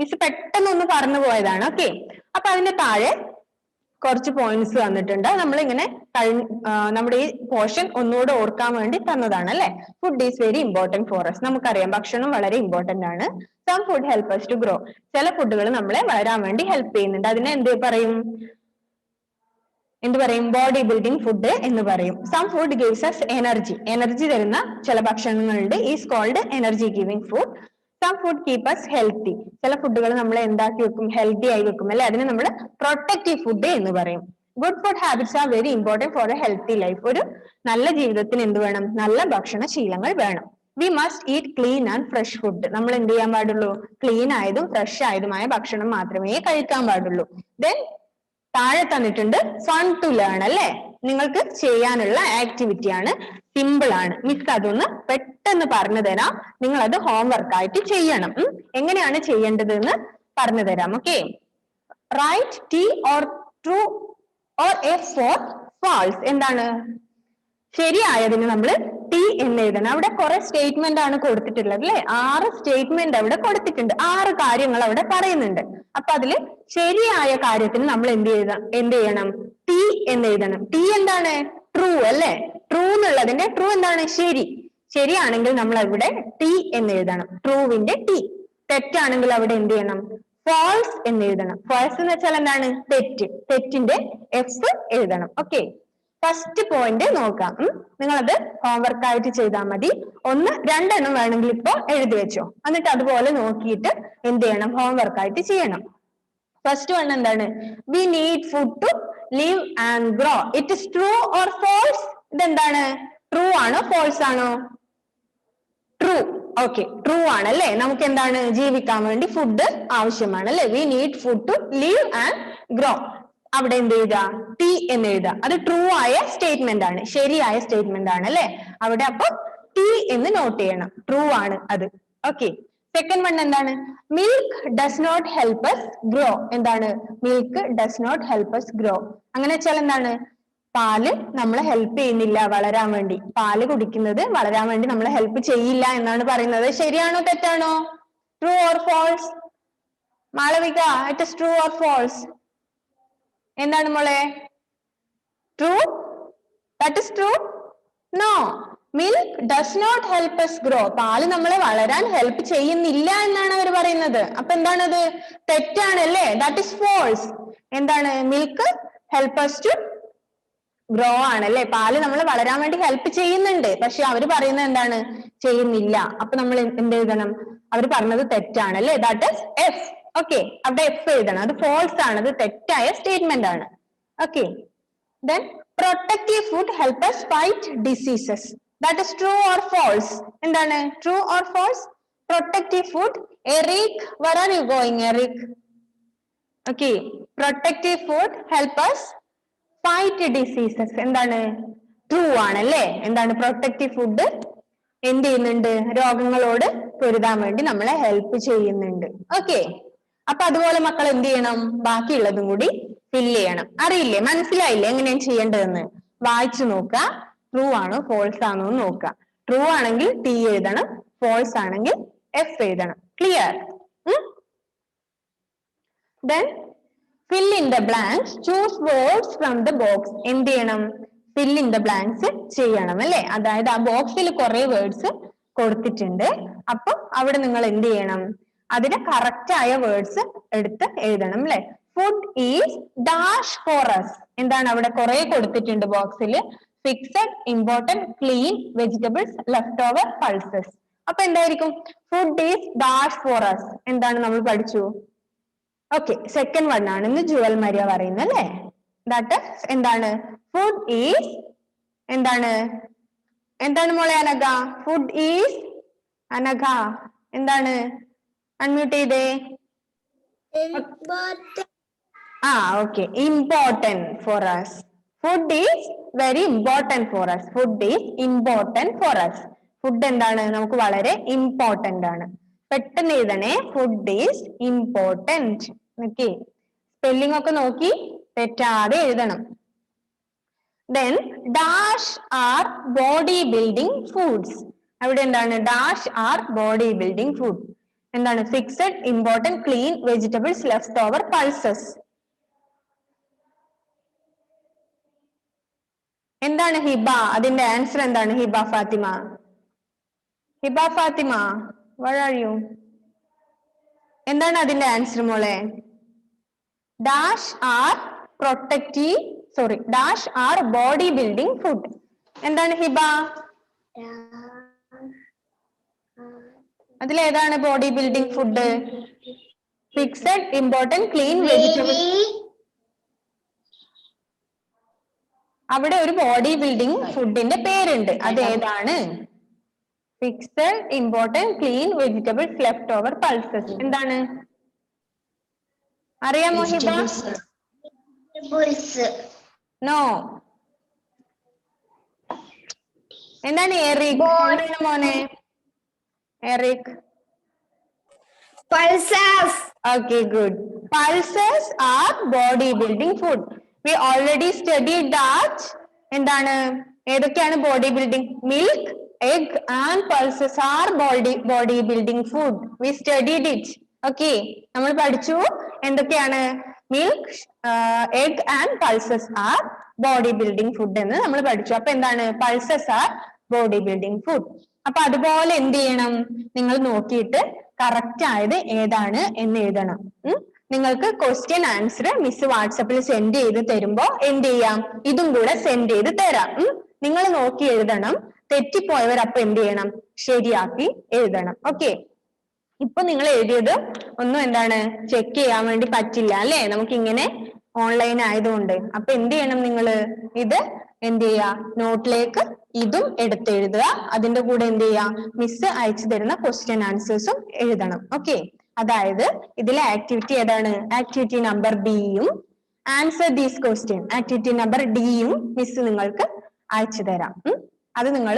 മിസ് പെട്ടെന്ന് ഒന്ന് പറഞ്ഞു പോയതാണ്. ഓക്കെ. അപ്പൊ അതിന്റെ താഴെ കുറച്ച് പോയിന്റ്സ് തന്നിട്ടുണ്ട്. നമ്മൾ ഇങ്ങനെ നമ്മുടെ ഈ പോർഷൻ ഒന്നുകൂടെ ഓർക്കാൻ വേണ്ടി തന്നതാണ് അല്ലെ. Food is very important for us. നമുക്കറിയാം ഭക്ഷണം വളരെ ഇമ്പോർട്ടന്റ് ആണ്. Some food help us to grow. ചില ഫുഡുകൾ നമ്മളെ വളരാൻ വേണ്ടി ഹെൽപ്പ് ചെയ്യുന്നുണ്ട്. അതിനെ എന്ത് പറയും, ബോഡി ബിൽഡിംഗ് ഫുഡ് എന്ന് പറയും. Some food gives us energy തരുന്ന ചില ഭക്ഷണങ്ങളുണ്ട്, is called energy giving food. Some food keep us healthy. ചില ഫുഡുകൾ നമ്മളെ എന്താക്കി വെക്കും, ഹെൽത്തി ആയി വെക്കും അല്ലെ, അതിനെ നമ്മൾ പ്രൊട്ടക്റ്റീവ് ഫുഡ് എന്ന് പറയും. Good food habits are very important four A healthy life. ഒരു നല്ല ജീവിതത്തിന് എന്ത് വേണം, നല്ല ഭക്ഷണ ശീലങ്ങൾ വേണം. We must eat clean and fresh food. നമ്മൾ എന്ത് ചെയ്യാൻ പാടുള്ളൂ, ക്ലീൻ ആയതും ഫ്രഷ് ആയതുമായ ഭക്ഷണം മാത്രമേ കഴിക്കാൻ പാടുള്ളൂ. ദെൻ താഴെ തന്നിട്ടുണ്ട് ഫൺ ടു ലേൺ അല്ലെ, നിങ്ങൾക്ക് ചെയ്യാനുള്ള ആക്ടിവിറ്റി ആണ്, സിമ്പിൾ ആണ്. മിസ് അതൊന്ന് പെട്ടെന്ന് പറഞ്ഞു തരാം, നിങ്ങൾ അത് ഹോംവർക്ക് ആയിട്ട് ചെയ്യണം. എങ്ങനെയാണ് ചെയ്യേണ്ടത് എന്ന് പറഞ്ഞു തരാം. Okay. Write T or true or A for false. എന്താണ്, ശരിയായതിന് നമ്മൾ ടി എന്ന് എഴുതണം. അവിടെ കുറെ സ്റ്റേറ്റ്മെന്റ് ആണ് കൊടുത്തിട്ടുള്ളത് അല്ലെ, 6 സ്റ്റേറ്റ്മെന്റ് അവിടെ കൊടുത്തിട്ടുണ്ട്, 6 കാര്യങ്ങൾ അവിടെ പറയുന്നുണ്ട്. അപ്പൊ അതില് ശരിയായ കാര്യത്തിന് നമ്മൾ എന്ത് ചെയ്യണം, ടി എന്ന് എഴുതണം. ടി എന്താണ്, ട്രൂ അല്ലെ. ട്രൂ എന്നുള്ളതിന്റെ ട്രൂ എന്താണ്, ശരിയാണെങ്കിൽ നമ്മൾ അവിടെ ടി എന്ന് എഴുതണം, ട്രൂവിന്റെ ടി. തെറ്റാണെങ്കിൽ അവിടെ എന്ത് ചെയ്യണം, ഫാൾസ് എന്ന് എഴുതണം. ഫാൾസ് എന്ന് വെച്ചാൽ എന്താണ്, തെറ്റിന്റെ എഫ് എഴുതണം. ഓക്കെ. ഫസ്റ്റ് പോയിന്റ് നോക്കാം. നിങ്ങളത് ഹോംവർക്ക് ആയിട്ട് ചെയ്താൽ മതി. 1, 2 എണ്ണം വേണമെങ്കിൽ ഇപ്പൊ എഴുതി വെച്ചോ, എന്നിട്ട് അതുപോലെ നോക്കിയിട്ട് എന്ത് ചെയ്യണം, ഹോംവർക്ക് ആയിട്ട് ചെയ്യണം. ഫസ്റ്റ് വൺ എന്താണ്, we need food to live and grow. It is true or false? ഇതെന്താണ്, ട്രൂ ആണോ ഫോൾസ് ആണോ? ട്രൂ. ഓക്കെ, ട്രൂ ആണ് അല്ലെ. നമുക്ക് എന്താണ്, ജീവിക്കാൻ വേണ്ടി ഫുഡ് ആവശ്യമാണ് അല്ലെ. We need food to live and grow. അവിടെ എന്ത് എഴുതുക, ടി എന്ന് എഴുതുക. അത് ട്രൂ ആയ സ്റ്റേറ്റ്മെന്റ് ആണ്, ശരിയായ സ്റ്റേറ്റ്മെന്റ് ആണ് അല്ലെ. അവിടെ അപ്പൊ ടി എന്ന് നോട്ട് ചെയ്യണം, ട്രൂ ആണ് അത്. ഓക്കെ. സെക്കൻഡ് വൺ എന്താണ്, milk does not help us grow. എന്താണ്, milk does not help us grow. അങ്ങനെ വെച്ചാൽ എന്താണ്, പാല് നമ്മളെ ഹെൽപ്പ് ചെയ്യുന്നില്ല വളരാൻ വേണ്ടി. പാല് കുടിക്കുന്നത് വളരാൻ വേണ്ടി നമ്മളെ ഹെൽപ്പ് ചെയ്യില്ല എന്നാണ് പറയുന്നത്. ശരിയാണോ തെറ്റാണോ? True or false? Malavika, it is true or false? എന്താണ് മോളെ? True? That is true? No. Milk does not help us grow. പാല് നമ്മളെ വളരാൻ ഹെൽപ്പ് ചെയ്യുന്നില്ല എന്നാണ് അവർ പറയുന്നത്. അപ്പൊ എന്താണത്? തെറ്റാണല്ലേ? That is false. എന്താണ്? Milk help us to grow ആണല്ലേ? പാല് നമ്മൾ വളരാൻ വേണ്ടി ഹെൽപ്പ് ചെയ്യുന്നുണ്ട്, പക്ഷെ അവര് പറയുന്നത് എന്താണ്? ചെയ്യുന്നില്ല. അപ്പൊ നമ്മൾ എന്ത് എഴുതണം? അവർ പറഞ്ഞത് തെറ്റാണല്ലേ? That is F. ഓക്കെ, അവിടെ എഫ് എഴുതണം. അത് ഫോൾസ് ആണ്, അത് തെറ്റായ സ്റ്റേറ്റ്മെന്റ് ആണ്. Okay, then protective food help us fight diseases. That is true or false? എന്താണ്? True or false? Protective food. Eric, where are you going, Eric? Okay, protective food help us fight diseases. എന്താണ്? True ആണല്ലേ? എന്താണ്? Protective food എന്ത് ചെയ്യുന്നുണ്ട്? രോഗങ്ങളോട് പൊരുതാൻ വേണ്ടി നമ്മളെ help ചെയ്യുന്നുണ്ട്. Okay, അപ്പൊ അതുപോലെ മക്കൾ എന്ത് ചെയ്യണം? ബാക്കിയുള്ളതും കൂടി ഫില്ല് ചെയ്യണം. അറിയില്ലേ? മനസ്സിലായില്ലേ എങ്ങനെയാണ് ചെയ്യേണ്ടതെന്ന്? വായിച്ചു നോക്കുക. ട്രൂ ആണോ ഫോൾസ് ആണോ എന്ന് നോക്കുക. ട്രൂ ആണെങ്കിൽ ടി എഴുതണം, ഫോൾസ് ആണെങ്കിൽ എഫ് എഴുതണം. Clear? then fill in the blanks, choose words from the box. എന്ത് ചെയ്യണം? fill in the blanks ചെയ്യണം അല്ലെ? അതായത് ആ ബോക്സിൽ കുറെ വേർഡ്സ് കൊടുത്തിട്ടുണ്ട്, അപ്പൊ അവിടെ നിങ്ങൾ എന്ത് ചെയ്യണം? അതിന് കറക്റ്റ് ആയ വേർഡ്സ് എടുത്ത് എഴുതണം അല്ലെ? Food is dash for us. എന്താണ്? അവിടെ കുറെ കൊടുത്തിട്ടുണ്ട് ബോക്സിൽ. Fixed, important, clean, vegetables, left over, pulses. അപ്പൊ എന്തായിരിക്കും? Food is dash for us. എന്താണ് നമ്മൾ പഠിച്ചു? ഓക്കെ, സെക്കൻഡ് വൺ ആണ് ഇന്ന് ജുവൽ മരിയ പറയുന്നത് അല്ലേ? ദാറ്റ് എന്താണ്? ഫുഡ് ഈസ് എന്താണ്? എന്താണ് മോളെ അനഘ? ഫുഡ് ഈസ് അനഘ എന്താണ്? അൺമ്യൂട്ട് ചെയ്തേ. ആ okay, important for us. Food is very important for us. Food is important for us. Food എന്താണ്? നമുക്ക് വളരെ ഇമ്പോർട്ടന്റ് ആണ്. പെട്ടെന്ന് എഴുതണേ. Food is important. Okay, spelling ഒക്കെ നോക്കി തെറ്റാതെ എഴുതണം. then dash are body building foods. അവിടെ എന്താണ്? dash are body building food. എന്താണ്? Fixed, important, clean, vegetables, left over, pulses. എന്താണ് ഹിബ? അതിന്റെ ആൻസർ എന്താണ്? Hiba Fathima, Hiba Fathima, where are you? എന്താണ് അതിന്റെ ആൻസർ മോളെ? Dash are protective, sorry, dash are body building food. എന്താണ് ഹിബ? അതിലേതാണ് body building food? Fixed, important, clean, vegetable. അവിടെ ഒരു ബോഡി ബിൽഡിംഗ് ഫുഡിന്റെ പേരുണ്ട്, അത് ഏതാണ്? Fixed, important, clean, vegetables, left over, pulses. എന്താണ്? അറിയാമോ ഹിബ? നോ. എന്താണ് എറിക്? എന്താണ് മോനെ Eric? Pulses. Okay, good. Pulses are body building food. We already studied that. എന്താണ്? ഏതൊക്കെയാണ് body building? Milk, egg and pulses are body building food. We studied it. Okay, നമ്മൾ പഠിച്ചു എന്തൊക്കെയാണ്? Milk, egg and pulses are body building food എന്ന് നമ്മൾ പഠിച്ചു. അപ്പൊ എന്താണ്? pulses are body building food. അപ്പൊ അതുപോലെ എന്ത് ചെയ്യണം? നിങ്ങൾ നോക്കിയിട്ട് കറക്റ്റ് ആയത് ഏതാണ് എന്ന് എഴുതണം. നിങ്ങൾക്ക് ക്വസ്റ്റ്യൻ ആൻസർ മിസ് വാട്സപ്പിൽ സെൻഡ് ചെയ്ത് തരുമ്പോ എന്ത് ചെയ്യാം? ഇതും കൂടെ സെൻഡ് ചെയ്ത് തരാം. നിങ്ങൾ നോക്കി എഴുതണം. തെറ്റിപ്പോയവർ അപ്പൊ എന്ത് ചെയ്യണം? ശരിയാക്കി എഴുതണം. ഓക്കെ, ഇപ്പൊ നിങ്ങൾ എഴുതിയത് ഒന്നും എന്താണ് ചെക്ക് ചെയ്യാൻ വേണ്ടി പറ്റില്ല അല്ലെ? നമുക്ക് ഇങ്ങനെ ഓൺലൈൻ ആയതുകൊണ്ട്. അപ്പൊ എന്ത് ചെയ്യണം? നിങ്ങൾ ഇത് എന്ത് ചെയ്യാ? നോട്ടിലേക്ക് ഇതും എടുത്തെഴുതുക. അതിന്റെ കൂടെ എന്ത് ചെയ്യാ? മിസ് അയച്ചു തരുന്ന ക്വസ്റ്റ്യൻ ആൻസേഴ്സും എഴുതണം. ഓക്കെ, അതായത് ഇതിലെ ആക്ടിവിറ്റി ഏതാണ്? ആക്ടിവിറ്റി നമ്പർ ബിയും answer these question activity number ഡിയും മിസ് നിങ്ങൾക്ക് അയച്ചു തരാം. അത് നിങ്ങൾ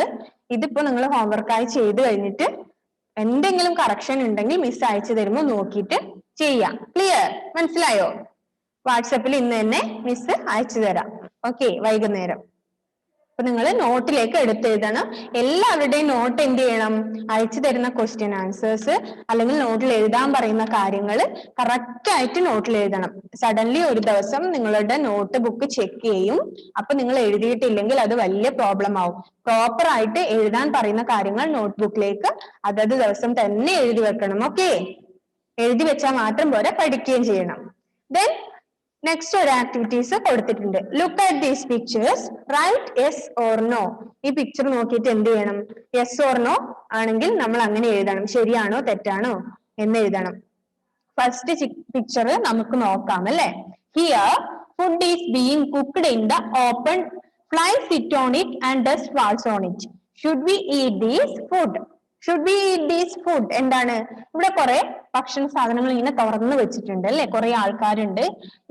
ഇതിപ്പോ നിങ്ങൾ ഹോംവർക്കായി ചെയ്ത് കഴിഞ്ഞിട്ട് എന്തെങ്കിലും കറക്ഷൻ ഉണ്ടെങ്കിൽ മിസ് അയച്ചു തരുമ്പോൾ നോക്കിയിട്ട് ചെയ്യാം. ക്ലിയർ? മനസ്സിലായോ? വാട്സപ്പിൽ ഇന്ന് തന്നെ മിസ് അയച്ചു തരാം. ഓക്കെ, വൈകുന്നേരം. അപ്പൊ നിങ്ങൾ നോട്ടിലേക്ക് എടുത്തെഴുതണം. എല്ലാവരുടെയും നോട്ട് എന്ത് ചെയ്യണം? അയച്ചു തരുന്ന ക്വസ്റ്റ്യൻ ആൻസേഴ്സ് അല്ലെങ്കിൽ നോട്ടിൽ എഴുതാൻ പറയുന്ന കാര്യങ്ങൾ കറക്റ്റ് ആയിട്ട് നോട്ടിൽ എഴുതണം. സഡൻലി ഒരു ദിവസം നിങ്ങളുടെ നോട്ട് ബുക്ക് ചെക്ക് ചെയ്യും. അപ്പൊ നിങ്ങൾ എഴുതിയിട്ടില്ലെങ്കിൽ അത് വലിയ പ്രോബ്ലം ആവും. പ്രോപ്പർ ആയിട്ട് എഴുതാൻ പറയുന്ന കാര്യങ്ങൾ നോട്ട്ബുക്കിലേക്ക് അതത് ദിവസം തന്നെ എഴുതി വെക്കണം. ഓക്കെ, എഴുതി വെച്ചാൽ മാത്രം പോരാ, പഠിക്കുകയും ചെയ്യണം. ദെൻ നെക്സ്റ്റ് ഒരു ആക്ടിവിറ്റീസ് കൊടുത്തിട്ടുണ്ട്. Look at these pictures, write yes or no. ഈ പിക്ചർ നോക്കിയിട്ട് എന്ത് ചെയ്യണം? യെസ് ഓർ നോ ആണെങ്കിൽ നമ്മൾ അങ്ങനെ എഴുതണം. ശരിയാണോ തെറ്റാണോ എന്ന് എഴുതണം. ഫസ്റ്റ് പിക്ചർ നമുക്ക് നോക്കാം അല്ലെ. Here food is being cooked in the open, flies sit on it and dust false on it. Should we eat these food? Should be eat these food എന്താണ്? ഇവിടെ കുറെ ഭക്ഷണ സാധനങ്ങൾ ഇങ്ങനെ തുറന്നു വെച്ചിട്ടുണ്ട് അല്ലെ. കുറെ ആൾക്കാരുണ്ട്,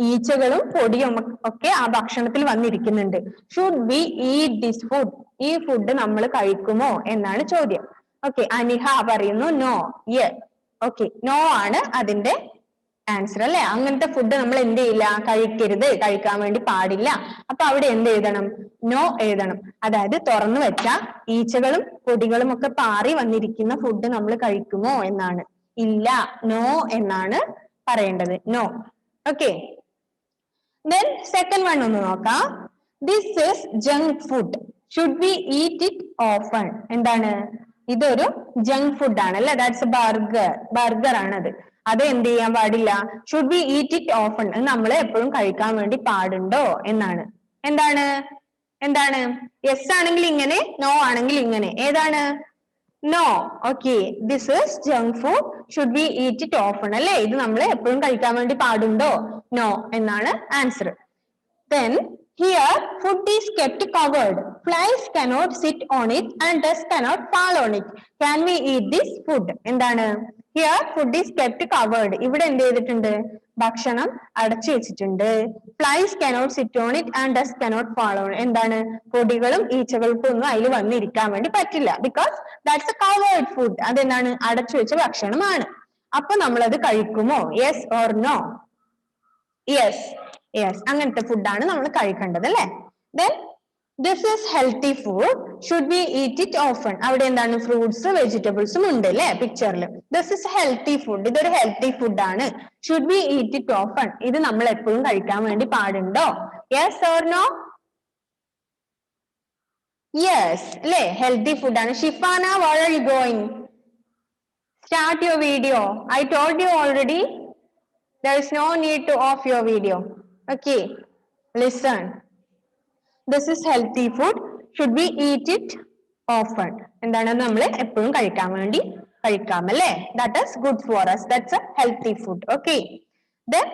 ഈച്ചകളും പൊടിയും ഒക്കെ ആ ഭക്ഷണത്തിൽ വന്നിരിക്കുന്നുണ്ട്. Should be eat this food? ഈ ഫുഡ് നമ്മൾ കഴിക്കുമോ എന്നാണ് ചോദ്യം. ഓക്കെ, അനിഹ പറയുന്നു നോ. ഓക്കെ, നോ ആണ് അതിന്റെ ആൻസർ അല്ലെ. അങ്ങനത്തെ ഫുഡ് നമ്മൾ എന്ത് ചെയ്യില്ല, കഴിക്കരുത്, കഴിക്കാൻ വേണ്ടി പാടില്ല. അപ്പൊ അവിടെ എന്ത് എഴുതണം? നോ എഴുതണം. അതായത് തുറന്നു വെച്ച ഈച്ചകളും പൊടികളും ഒക്കെ പാറി വന്നിരിക്കുന്ന ഫുഡ് നമ്മൾ കഴിക്കുമോ എന്നാണ്. ഇല്ല, നോ എന്നാണ് പറയേണ്ടത്. No. Okay, then second one ഒന്ന് നോക്കാം. This is junk food. Should we eat it often? എന്താണ്? ഇതൊരു ജങ്ക് ഫുഡ് ആണ് അല്ലെ. ദാറ്റ്സ് ബർഗർ ആണത്. അത് എന്ത് ചെയ്യാൻ പാടില്ല? Should we eat it often? നമ്മൾ എപ്പോഴും കഴിക്കാൻ വേണ്ടി പാടുണ്ടോ എന്നാണ്. എന്താണ്? യെസ് ആണെങ്കിൽ ഇങ്ങനെ, നോ ആണെങ്കിൽ ഇങ്ങനെ. ഏതാണ്? No. Okay, this is junk food. Should we eat it often അല്ലെ. ഇത് നമ്മൾ എപ്പോഴും കഴിക്കാൻ വേണ്ടി പാടുണ്ടോ? നോ എന്നാണ് answer. Then here food is kept covered. Flies cannot sit on it and dust cannot fall on it. Can we eat this food? എന്താണ്? Here food is kept covered. ഇവിടെ എന്ത് ചെയ്തിട്ടുണ്ട്? ഭക്ഷണം അടച്ചു വെച്ചിട്ടുണ്ട്. Flies cannot sit on it and dust cannot fall on it. എന്താണ്? പൊടികളും ഈച്ചകൾക്കും ഒന്നും അതിൽ വന്നിരിക്കാൻ വേണ്ടി പറ്റില്ല. Because that's a covered food. അതെന്താണ്? അടച്ചു വെച്ച ഭക്ഷണമാണ്. അപ്പൊ നമ്മളത് കഴിക്കുമോ? Yes or no? Yes. അങ്ങനത്തെ ഫുഡാണ് നമ്മൾ കഴിക്കേണ്ടത് അല്ലെ. Then this is healthy food. Should we eat it often? അവിടെ എന്താണ്? ഫ്രൂട്ട്സ് വെജിറ്റബിൾസും ഉണ്ട് അല്ലെ പിക്ചറിൽ. This is healthy food. ഇതൊരു ഹെൽത്തി ഫുഡ് ആണ്. Should we eat it often? ഇത് നമ്മൾ എപ്പോഴും കഴിക്കാൻ വേണ്ടി പാടുണ്ടോ? Yes or no? Yes അല്ലെ. ഹെൽത്തി ഫുഡ് ആണ്. Shifana, where are you going? Start your video. I told you already. There is no need to off your video. Okay, listen. This is healthy food. Should we eat it often? എന്താണ്? നമ്മൾ എപ്പോഴും കഴിക്കാൻ വേണ്ടി കഴിക്കാം അല്ലേ. That is good for us. That's a healthy food. Okay, then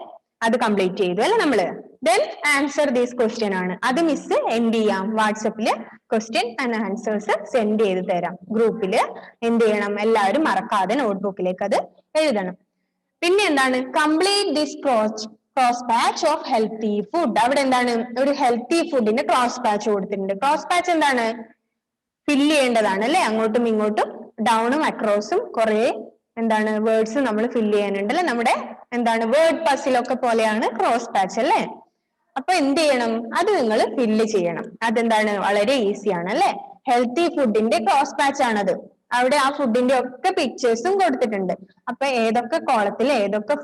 അത് complete ചെയ്തു അല്ലെ നമ്മള്. Then answer this question ആണ്. അത് മിസ് എന്ത് ചെയ്യാം? വാട്സപ്പില് ക്വസ്റ്റ്യൻ ആൻഡ് ആൻസേഴ്സ് സെൻഡ് ചെയ്ത് തരാം. ഗ്രൂപ്പില് എന്ത് ചെയ്യണം? എല്ലാവരും മറക്കാതെ നോട്ട്ബുക്കിലേക്ക് അത് എഴുതണം. പിന്നെ എന്താണ്? Complete this cross patch of healthy food. അവിടെ എന്താണ്? ഒരു ഹെൽത്തി ഫുഡിന്റെ ക്രോസ് പാച്ച് കൊടുത്തിട്ടുണ്ട്. ക്രോസ് പാച്ച് എന്താണ്? ഫില്ല് ചെയ്യേണ്ടതാണ് അല്ലെ. അങ്ങോട്ടും ഇങ്ങോട്ടും ഡൗണും അക്രോസും കുറെ എന്താണ് വേർഡ്സ് നമ്മൾ ഫില്ല് ചെയ്യാനുണ്ട് അല്ലെ. നമ്മുടെ എന്താണ് വേർഡ് പസിലൊക്കെ പോലെയാണ് ക്രോസ് പാച്ച് അല്ലെ. അപ്പൊ എന്ത് ചെയ്യണം? അത് നിങ്ങൾ ഫില്ല് ചെയ്യണം. അതെന്താണ്? വളരെ ഈസിയാണ് അല്ലെ. ഹെൽത്തി ഫുഡിന്റെ ക്രോസ് പാച്ച് ആണത്. അവിടെ ആ ഫുഡിന്റെ ഒക്കെ പിക്ചേഴ്സും കൊടുത്തിട്ടുണ്ട്. അപ്പൊ ഏതൊക്കെ കോളത്തിൽ ഏതൊക്കെ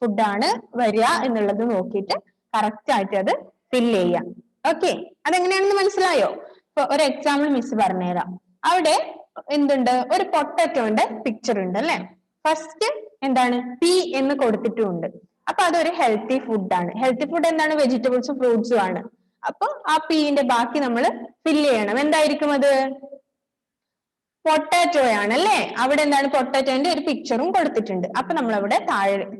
ഫുഡാണ് വരിക എന്നുള്ളത് നോക്കിയിട്ട് കറക്റ്റ് ആയിട്ട് അത് ഫില്ല് ചെയ്യാം. ഓക്കെ, അതെങ്ങനെയാണെന്ന് മനസ്സിലായോ? ഇപ്പൊ ഒരു എക്സാമ്പിൾ മിസ് പറഞ്ഞുതരാം. അവിടെ എന്തുണ്ട്? ഒരു പൊട്ടറ്റോന്റെ പിക്ചർ ഉണ്ട് അല്ലെ. ഫസ്റ്റ് എന്താണ്? പി എന്ന് കൊടുത്തിട്ടുണ്ട്. അപ്പൊ അതൊരു ഹെൽത്തി ഫുഡാണ്. ഹെൽത്തി ഫുഡ് എന്താണ്? വെജിറ്റബിൾസും ഫ്രൂട്ട്സും ആണ്. അപ്പൊ ആ പീന്റെ ബാക്കി നമ്മൾ ഫില്ല് ചെയ്യണം. എന്തായിരിക്കും അത്? പൊട്ടാറ്റോ ആണ് അല്ലെ. അവിടെ എന്താണ്? പൊട്ടാറ്റോന്റെ ഒരു പിക്ചറും കൊടുത്തിട്ടുണ്ട്. അപ്പൊ നമ്മൾ അവിടെ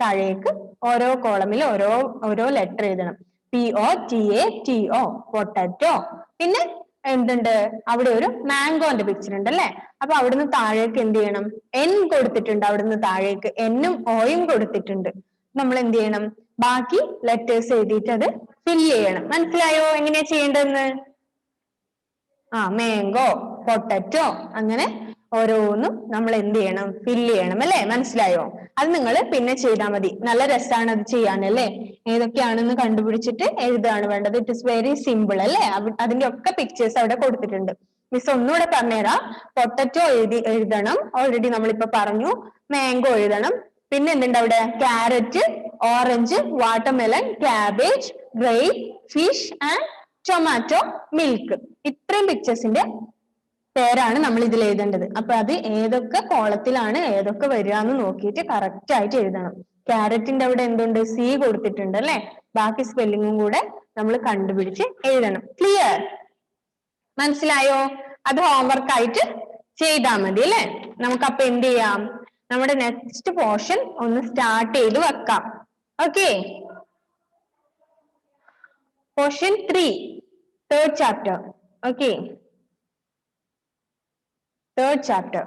താഴേക്ക് ഓരോ കോളമിൽ ഓരോ ലെറ്റർ എഴുതണം. POTATO, potato. പിന്നെ എന്തുണ്ട്? അവിടെ ഒരു മാംഗോന്റെ പിക്ചർ ഉണ്ട് അല്ലെ. അപ്പൊ അവിടുന്ന് താഴേക്ക് എന്ത് ചെയ്യണം? N കൊടുത്തിട്ടുണ്ട്. അവിടുന്ന് താഴേക്ക് N-ഉം O-യും കൊടുത്തിട്ടുണ്ട്. നമ്മൾ എന്ത് ചെയ്യണം? ബാക്കി ലെറ്റേഴ്സ് എഴുതിയിട്ട് അത് ഫില്ല് ചെയ്യണം. മനസ്സിലായോ എങ്ങനെയാ ചെയ്യേണ്ടതെന്ന്? മാംഗോ, പൊട്ടറ്റോ, അങ്ങനെ ഓരോന്നും നമ്മൾ എന്ത് ചെയ്യണം? ഫില്ല് ചെയ്യണം അല്ലെ. മനസ്സിലായോ? അത് നിങ്ങൾ പിന്നെ ചെയ്താൽ മതി. നല്ല രസമാണ് അത് ചെയ്യാനല്ലേ. ഏതൊക്കെയാണെന്ന് കണ്ടുപിടിച്ചിട്ട് എഴുതുകയാണ് വേണ്ടത്. ഇറ്റ് ഇസ് വെരി സിമ്പിൾ അല്ലേ. അതിന്റെ ഒക്കെ പിക്ചേഴ്സ് അവിടെ കൊടുത്തിട്ടുണ്ട്. മിസ് ഒന്നുകൂടെ പറഞ്ഞുതരാം. പൊട്ടറ്റോ എഴുതണം, ഓൾറെഡി നമ്മളിപ്പോ പറഞ്ഞു. മാംഗോ എഴുതണം. പിന്നെ എന്തുണ്ട് അവിടെ? Carrot, orange, watermelon, cabbage, grape, fish and tomato, milk. ഇത്രയും പിക്ചേഴ്സിന്റെ പേരാണ് നമ്മൾ ഇതിൽ എഴുതേണ്ടത്. അപ്പൊ അത് ഏതൊക്കെ കോളത്തിലാണ് ഏതൊക്കെ വരിക എന്ന് നോക്കിയിട്ട് കറക്റ്റ് ആയിട്ട് എഴുതണം. ക്യാരറ്റിന്റെ അവിടെ എന്തുണ്ട്? സി കൊടുത്തിട്ടുണ്ട് അല്ലെ. ബാക്കി സ്പെല്ലിങ്ങും കൂടെ നമ്മൾ കണ്ടുപിടിച്ച് എഴുതണം. ക്ലിയർ? മനസ്സിലായോ? അത് ഹോംവർക്ക് ആയിട്ട് ചെയ്താൽ മതി അല്ലെ. നമുക്ക് അപ്പൊ എന്ത് ചെയ്യാം? നമ്മുടെ നെക്സ്റ്റ് പോർഷൻ ഒന്ന് സ്റ്റാർട്ട് ചെയ്ത് വെക്കാം. Okay, portion 3, third chapter. Okay, third chapter.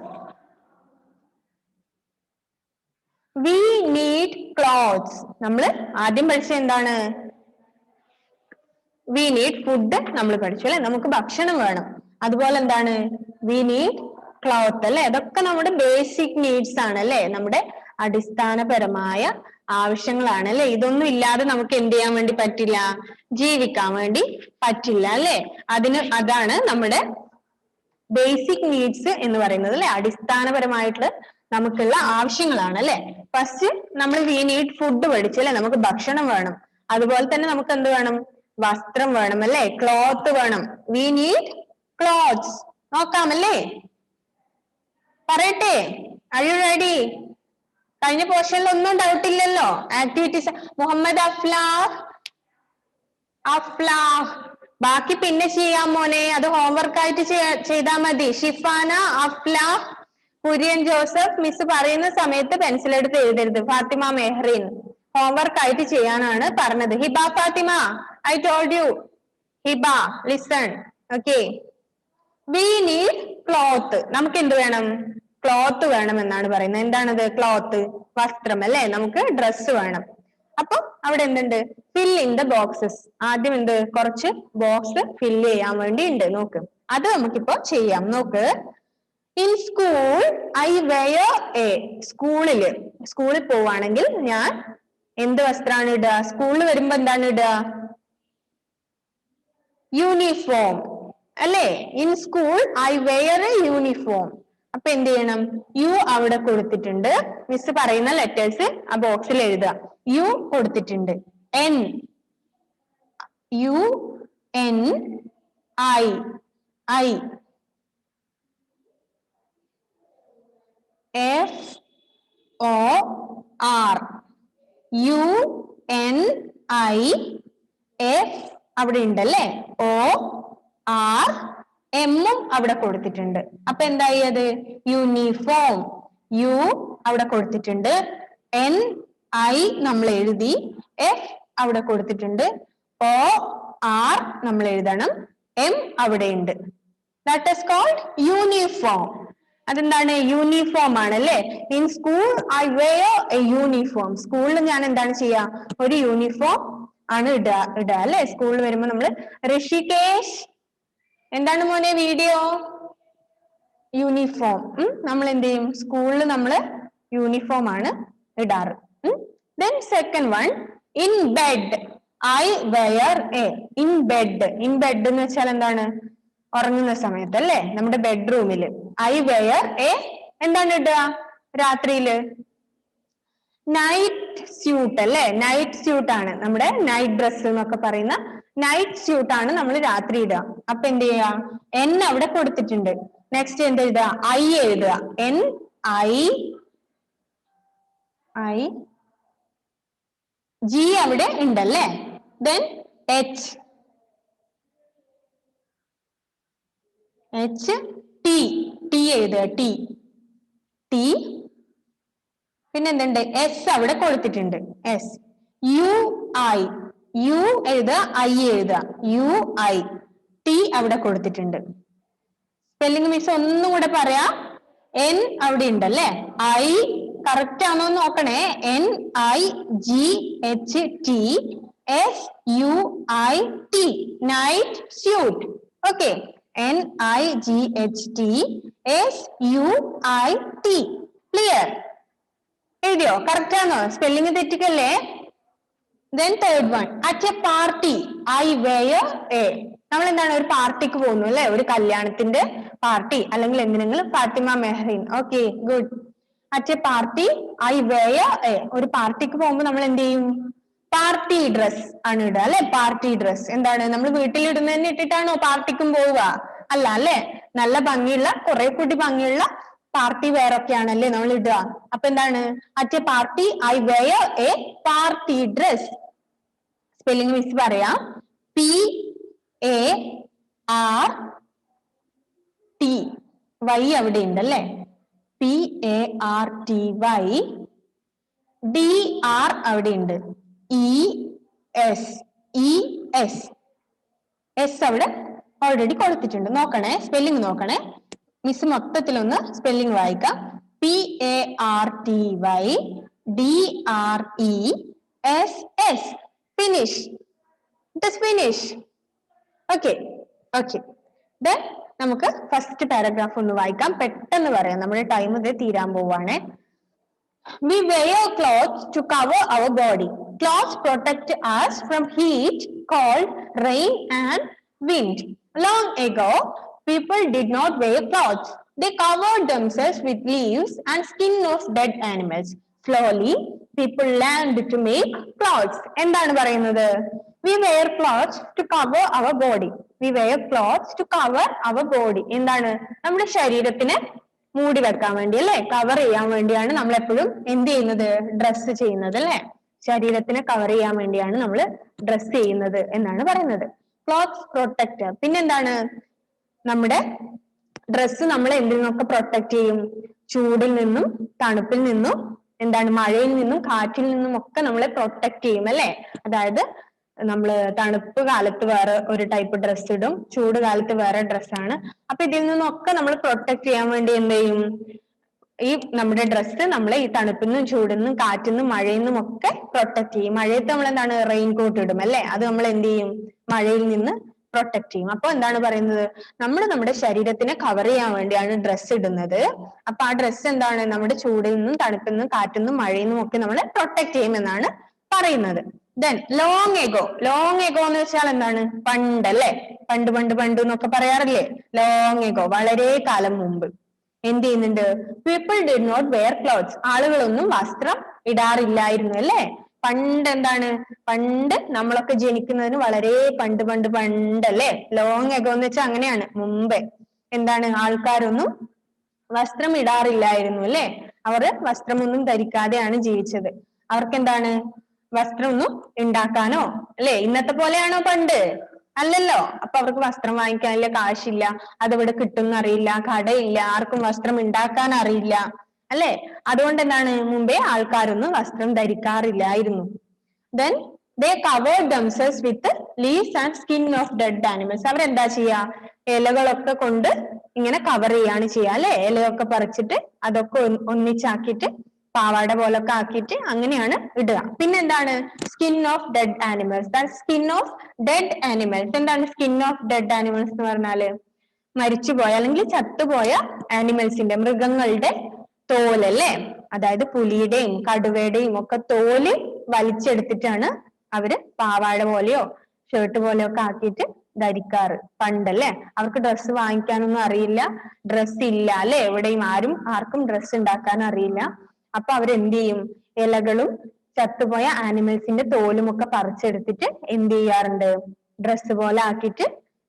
We need clothes. നമ്മൾ ആദ്യം പഠിച്ചത് എന്താണ്? We need food നമ്മൾ പഠിച്ചു അല്ലെ. നമുക്ക് ഭക്ഷണം വേണം. അതുപോലെ എന്താണ്? We need cloth അല്ലെ. അതൊക്കെ നമ്മുടെ ബേസിക് നീഡ്സ് ആണ് അല്ലെ. നമ്മുടെ അടിസ്ഥാനപരമായ ആവശ്യങ്ങളാണ് അല്ലെ. ഇതൊന്നും ഇല്ലാതെ നമുക്ക് എന്ത് ചെയ്യാൻ വേണ്ടി പറ്റില്ല? ജീവിക്കാൻ വേണ്ടി പറ്റില്ല അല്ലെ. അതാണ് നമ്മുടെ ബേസിക് നീഡ്സ് എന്ന് പറയുന്നത് അല്ലെ. അടിസ്ഥാനപരമായിട്ടുള്ള നമുക്കുള്ള ആവശ്യങ്ങളാണ് അല്ലെ. ഫസ്റ്റ് നമ്മൾ വി നീഡ് ഫുഡ് പഠിച്ചു അല്ലെ. നമുക്ക് ഭക്ഷണം വേണം. അതുപോലെ തന്നെ നമുക്ക് എന്ത് വേണം? വസ്ത്രം വേണം അല്ലെ. ക്ലോത്ത് വേണം. We need clothes. നോക്കാമല്ലേ? പറയട്ടെ? Are you ready? കഴിഞ്ഞ പോർഷനിൽ ഒന്നും ഡൗട്ട് ഇല്ലല്ലോ. ആക്ടിവിറ്റീസ് മുഹമ്മദ് അഫ്ലാഹ് ബാക്കി പിന്നെ ചെയ്യാം മോനെ. അത് ഹോംവർക്ക് ആയിട്ട് ചെയ്താൽ മതി. ഷിഫാന, അഫ്ലാഹ്, കുര്യൻ ജോസഫ് മിസ് പറയുന്ന സമയത്ത് പെൻസിൽ എടുത്ത് എഴുതരുത്. ഫാത്തിമ മെഹ്റിൻ ഹോംവർക്ക് ആയിട്ട് ചെയ്യാനാണ് പറഞ്ഞത്. Hiba Fathima, I told you. Hiba listen. Okay, we need cloth. നമുക്ക് എന്ത് വേണം? ക്ലോത്ത് വേണം എന്നാണ് പറയുന്നത്. എന്താണത്? ക്ലോത്ത്, വസ്ത്രം അല്ലെ. നമുക്ക് ഡ്രസ്സ് വേണം. അപ്പൊ അവിടെ എന്തുണ്ട്? Fill in the boxes. ആദ്യം എന്ത്? കുറച്ച് ബോക്സ് ഫില്ല് ചെയ്യാൻ വേണ്ടി ഉണ്ട്. നോക്ക്, അത് നമുക്കിപ്പോ ചെയ്യാം. നോക്ക്, in school I wear a. സ്കൂളിൽ പോവാണെങ്കിൽ ഞാൻ എന്ത് വസ്ത്രമാണ് ഇടുക? സ്കൂളിൽ വരുമ്പോ എന്താണ് ഇടുക? യൂണിഫോം അല്ലെ. In school I wear a uniform. അപ്പൊ എന്ത് ചെയ്യണം? യു അവിടെ കൊടുത്തിട്ടുണ്ട്. മിസ് പറയുന്ന ലെറ്റേഴ്സ് ആ ബോക്സിൽ എഴുതുക. യു കൊടുത്തിട്ടുണ്ട്. N, U N I, I, F O R, U N I F അവിടെ ഉണ്ടല്ലേ. ഒ ആർ, എമ്മും അവിടെ കൊടുത്തിട്ടുണ്ട്. അപ്പൊ എന്തായി? അത് യൂണിഫോം. യു അവിടെ കൊടുത്തിട്ടുണ്ട്. എൻ ഐ നമ്മൾ എഴുതി. എഫ് അവിടെ കൊടുത്തിട്ടുണ്ട്. ഒ ആർ നമ്മൾ എഴുതണം. എം അവിടെ ഉണ്ട്. That is called uniform. അതെന്താണ്? യൂണിഫോം ആണ് അല്ലെ. In school I wear a uniform. സ്കൂളിൽ ഞാൻ എന്താണ് ചെയ്യാ? ഒരു യൂണിഫോം ആണ് ഇടുക അല്ലെ. സ്കൂളിൽ വരുമ്പോ നമ്മള് ഋഷികേശ് എന്താണ് മോനെ വീഡിയോ? യൂണിഫോം. നമ്മൾ എന്ത് ചെയ്യും? സ്കൂളിൽ നമ്മള് യൂണിഫോം ആണ് ഇടാറ്. Then second one, in bed I wear a. In bed, in bed എന്ന് വെച്ചാൽ എന്താണ്? ഉറങ്ങുന്ന സമയത്ത് അല്ലെ. നമ്മുടെ ബെഡ്റൂമില് ഐ വെയർ എ എന്താണ് ഇടുക? രാത്രിയില് നൈറ്റ് സ്യൂട്ട് അല്ലെ. നൈറ്റ് സ്യൂട്ട് ആണ് നമ്മുടെ നൈറ്റ് ഡ്രസ് എന്നൊക്കെ പറയുന്ന നൈറ്റ് സ്യൂട്ട് ആണ് നമ്മൾ രാത്രി ഇടുക. അപ്പൊ എന്ത് ചെയ്യാ? എൻ അവിടെ കൊടുത്തിട്ടുണ്ട്. നെക്സ്റ്റ് എന്ത് എഴുതുക? ഐ എഴുതുക. എൻ ഐ, ഐ, ജി അവിടെ ഉണ്ടല്ലേ. Then H, H, T, T എഴുതുക. T, T. പിന്നെ എന്തുണ്ട്? എസ് അവിടെ കൊടുത്തിട്ടുണ്ട്. എസ്, യു ഐ, യു എഴുതുക, ഐ എഴുതുക. യു ഐ, ടി അവിടെ കൊടുത്തിട്ടുണ്ട്. സ്പെല്ലിംഗ് മിസ് ഒന്നും കൂടെ പറയാ. എൻ അവിടെ ഉണ്ടല്ലേ. ഐ കറക്റ്റ് ആണോ നോക്കണേ. N I G H T S U I T, night suit. Okay, N I G H T S U I T. Clear? എഴുതിയോ? കറക്റ്റ് ആണോ? സ്പെല്ലിംഗ് തെറ്റിക്കല്ലേ? Then third one, at a party I wear a. നമ്മൾ എന്താണ് ഒരു പാർട്ടിക്ക് പോകുന്നു അല്ലെ, ഒരു കല്യാണത്തിന്റെ പാർട്ടി അല്ലെങ്കിൽ എന്തിനെങ്കിലും. Fathima Mehrin. Okay, good. at a party I wear a. ഒരു പാർട്ടിക്ക് പോകുമ്പോൾ നമ്മൾ എന്ത് ചെയ്യും? പാർട്ടി ഡ്രസ് ആണ് ഇടുക അല്ലെ. പാർട്ടി ഡ്രസ് എന്താണ്, നമ്മൾ വീട്ടിൽ ഇടുന്നതിന് ഇട്ടിട്ടാണോ പാർട്ടിക്കും പോവുക? അല്ല അല്ലെ. നല്ല ഭംഗിയുള്ള, കുറെ കൂടി ഭംഗിയുള്ള പാർട്ടി വെയർ ഒക്കെയാണല്ലേ നമ്മൾ ഇടുക. അപ്പൊ എന്താണ്? at a party I wear a party dress. Spelling miss പറയാം. PART. വൈ അവിടെ ഉണ്ട് അല്ലെ. PARTY. DR അവിടെ ഉണ്ട്. ES അവിടെ ഓൾറെഡി കൊടുത്തിട്ടുണ്ട്. നോക്കണേ, സ്പെല്ലിംഗ് നോക്കണേ. മിസ് മൊത്തത്തിലൊന്ന് സ്പെല്ലിംഗ് വായിക്കാം. PARTY DRESS. Finish. It is finish. Okay okay. Then നമുക്ക് ഫസ്റ്റ് പാരഗ്രാഫ് ഒന്ന് വായിക്കാം. പെട്ടെന്ന് പറയാം, നമ്മുടെ ടൈം ഇത് തീരാൻ പോവാണ്. We wear clothes to cover our body. Clothes protect us from heat, cold, rain and wind. Long ago, people did not wear clothes. They covered themselves with leaves and skin of dead animals. Slowly, people learned to make clothes. എന്താണ് പറയുന്നത്? We wear clothes to cover our body. We wear clothes to cover our body. എന്താണ്? നമ്മുടെ ശരീരത്തിന് മൂടി വെക്കാൻ വേണ്ടി അല്ലെ, cover ചെയ്യാൻ വേണ്ടിയാണ് നമ്മൾ എപ്പോഴും എന്ത് ചെയ്യുന്നത്? ഡ്രസ്സ് ചെയ്യുന്നത് അല്ലെ. ശരീരത്തിനെ കവർ ചെയ്യാൻ വേണ്ടിയാണ് നമ്മൾ ഡ്രസ്സ് ചെയ്യുന്നത് എന്നാണ് പറയുന്നത്. Clothes protect. പിന്നെന്താണ്? നമ്മുടെ ഡ്രസ്സ് നമ്മളെ എന്തിൽ നിന്നൊക്കെ പ്രൊട്ടക്ട് ചെയ്യും? ചൂടിൽ നിന്നും തണുപ്പിൽ നിന്നും എന്താണ്, മഴയിൽ നിന്നും കാറ്റിൽ നിന്നും ഒക്കെ നമ്മളെ പ്രൊട്ടക്ട് ചെയ്യും അല്ലെ. അതായത് നമ്മള് തണുപ്പ് കാലത്ത് വേറെ ഒരു ടൈപ്പ് ഡ്രസ്സ് ഇടും, ചൂട് കാലത്ത് വേറെ ഡ്രസ്സാണ്. അപ്പൊ ഇതിൽ നിന്നൊക്കെ നമ്മൾ പ്രൊട്ടക്ട് ചെയ്യാൻ വേണ്ടി എന്ത് ചെയ്യും? ഈ നമ്മുടെ ഡ്രസ്സ് നമ്മളെ ഈ തണുപ്പിൽ നിന്നും ചൂടിൽ നിന്നും കാറ്റിൽ നിന്നും മഴയിൽ നിന്നും ഒക്കെ പ്രൊട്ടക്ട് ചെയ്യും. മഴയത്ത് നമ്മൾ എന്താണ്, റെയിൻ കോട്ട് ഇടും അല്ലെ. അത് നമ്മൾ എന്ത് ചെയ്യും? മഴയിൽ നിന്ന് പ്രൊട്ടക്ട് ചെയ്യും. അപ്പൊ എന്താണ് പറയുന്നത്? നമ്മൾ നമ്മുടെ ശരീരത്തിനെ കവർ ചെയ്യാൻ വേണ്ടിയാണ് ഡ്രസ്സ് ഇടുന്നത്. അപ്പൊ ആ ഡ്രസ്സ് എന്താണ്, നമ്മുടെ ചൂടിൽ നിന്നും തണുപ്പിൽ നിന്നും കാറ്റിൽ നിന്നും മഴയിൽ നിന്നും ഒക്കെ നമ്മളെ പ്രൊട്ടക്ട് ചെയ്യുമെന്നാണ് പറയുന്നത്. Then long ago. Long ago എന്ന് വെച്ചാൽ എന്താണ്? പണ്ട് അല്ലെ. പണ്ട് പണ്ട് പണ്ട് എന്നൊക്കെ പറയാറില്ലേ. Long ago, വളരെ കാലം മുമ്പ് എന്ത് ചെയ്യുന്നുണ്ട്? People did not wear clothes. ആളുകളൊന്നും വസ്ത്രം ഇടാറില്ലായിരുന്നു അല്ലെ. പണ്ട് എന്താണ്? പണ്ട് നമ്മളൊക്കെ ജനിക്കുന്നതിന് വളരെ പണ്ട് പണ്ട് പണ്ട് അല്ലെ. ലോങ് എഗോ എന്ന് വെച്ചാൽ അങ്ങനെയാണ്, മുമ്പേ എന്താണ്, ആൾക്കാരൊന്നും വസ്ത്രം ഇടാറില്ലായിരുന്നു അല്ലെ. അവർ വസ്ത്രമൊന്നും ധരിക്കാതെയാണ് ജീവിച്ചത്. അവർക്ക് എന്താണ്, വസ്ത്രം ഒന്നും ഉണ്ടാക്കാനോ അല്ലെ. ഇന്നത്തെ പോലെയാണോ പണ്ട്? അല്ലല്ലോ. അപ്പൊ അവർക്ക് വസ്ത്രം വാങ്ങിക്കാനില്ല, കാശില്ല, അതെവിടെ കിട്ടും അറിയില്ല, കടയില്ല, ആർക്കും വസ്ത്രം ഉണ്ടാക്കാൻ അറിയില്ല അല്ലെ. അതുകൊണ്ട് എന്താണ്, മുമ്പേ ആൾക്കാരൊന്നും വസ്ത്രം ധരിക്കാറില്ലായിരുന്നു. Then they covered themselves with leaves and skin of dead animals. അവരെന്താ ചെയ്യാ? ഇലകളൊക്കെ കൊണ്ട് ഇങ്ങനെ കവർ ചെയ്യാണ് ചെയ്യാ അല്ലെ. ഇലയൊക്കെ പറിച്ചിട്ട് അതൊക്കെ ഒന്നിച്ചാക്കിയിട്ട് പാവാട പോലൊക്കെ ആക്കിയിട്ട് അങ്ങനെയാണ് ഇടുക. പിന്നെന്താണ്? Skin of dead animals. Skin of dead animals. എന്താണ് സ്കിൻ ഓഫ് ഡെഡ് ആനിമൽസ് എന്ന് പറഞ്ഞാല്? മരിച്ചുപോയ അല്ലെങ്കിൽ ചത്തുപോയ ആനിമൽസിന്റെ, മൃഗങ്ങളുടെ തോലല്ലേ. അതായത് പുലിയുടെയും കടുവയുടെയും ഒക്കെ തോല് വലിച്ചെടുത്തിട്ടാണ് അവര് പാവാട പോലെയോ ഷർട്ട് പോലെയോ ഒക്കെ ആക്കിയിട്ട് ധരിക്കാറ് പണ്ടല്ലേ. അവർക്ക് ഡ്രസ്സ് വാങ്ങിക്കാനൊന്നും അറിയില്ല, ഡ്രസ്സ് ഇല്ല അല്ലെ. എവിടെയും ആർക്കും ഡ്രസ്സ് ഉണ്ടാക്കാൻ അറിയില്ല. അപ്പൊ അവരെന്ത് ചെയ്യും? ഇലകളും ചത്തുപോയ ആനിമൽസിന്റെ തോലും ഒക്കെ പറിച്ചെടുത്തിട്ട് എന്ത് ചെയ്യാറുണ്ട്? ഡ്രസ്സ് പോലെ ആക്കിയിട്ട്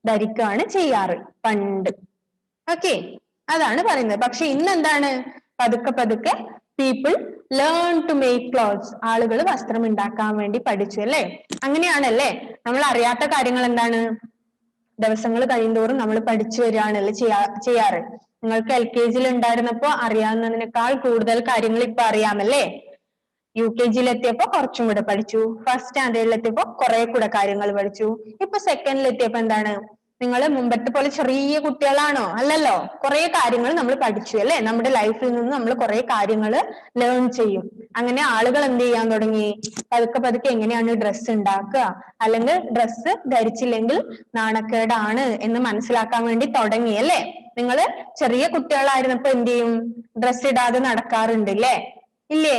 ധരിക്കുകയാണ് ചെയ്യാറ് പണ്ട്. ഓക്കെ, അതാണ് പറയുന്നത്. പക്ഷെ ഇന്ന് എന്താണ്? പതുക്കെ പതുക്കെ people learn to make clothes. ആളുകൾ വസ്ത്രം ഉണ്ടാക്കാൻ വേണ്ടി പഠിച്ചു അല്ലെ. അങ്ങനെയാണല്ലേ. നമ്മൾ അറിയാത്ത കാര്യങ്ങൾ എന്താണ്, ദിവസങ്ങൾ കഴിയുന്തോറും നമ്മൾ പഠിച്ചു വരികയാണല്ലേ ചെയ്യാറ്. നിങ്ങൾക്ക് LKG ഉണ്ടായിരുന്നപ്പോ അറിയാവുന്നതിനേക്കാൾ കൂടുതൽ കാര്യങ്ങൾ ഇപ്പൊ അറിയാമല്ലേ. UKG എത്തിയപ്പോ കുറച്ചും കൂടെ പഠിച്ചു, ഫസ്റ്റ് സ്റ്റാൻഡേർഡിൽ എത്തിയപ്പോ കുറെ കൂടെ കാര്യങ്ങൾ പഠിച്ചു, ഇപ്പൊ സെക്കൻഡിൽ എത്തിയപ്പോ എന്താണ്, നിങ്ങൾ മുമ്പത്തെ പോലെ ചെറിയ കുട്ടികളാണോ? അല്ലല്ലോ. കുറെ കാര്യങ്ങൾ നമ്മൾ പഠിച്ചു അല്ലെ. നമ്മുടെ ലൈഫിൽ നിന്ന് നമ്മൾ കുറെ കാര്യങ്ങൾ ലേൺ ചെയ്യും. അങ്ങനെ ആളുകൾ എന്ത് ചെയ്യാൻ തുടങ്ങി? പതുക്കെ പതുക്കെ എങ്ങനെയാണ് ഡ്രസ്സ് ഉണ്ടാക്കുക, അല്ലെങ്കിൽ ഡ്രസ്സ് ധരിച്ചില്ലെങ്കിൽ നാണക്കേടാണ് എന്ന് മനസ്സിലാക്കാൻ വേണ്ടി തുടങ്ങി അല്ലെ. നിങ്ങൾ ചെറിയ കുട്ടികളായിരുന്നപ്പോ എന്ത് ചെയ്യും? ഡ്രസ്സ് ഇടാതെ നടക്കാറുണ്ട് ഇല്ലേ? ഇല്ലേ?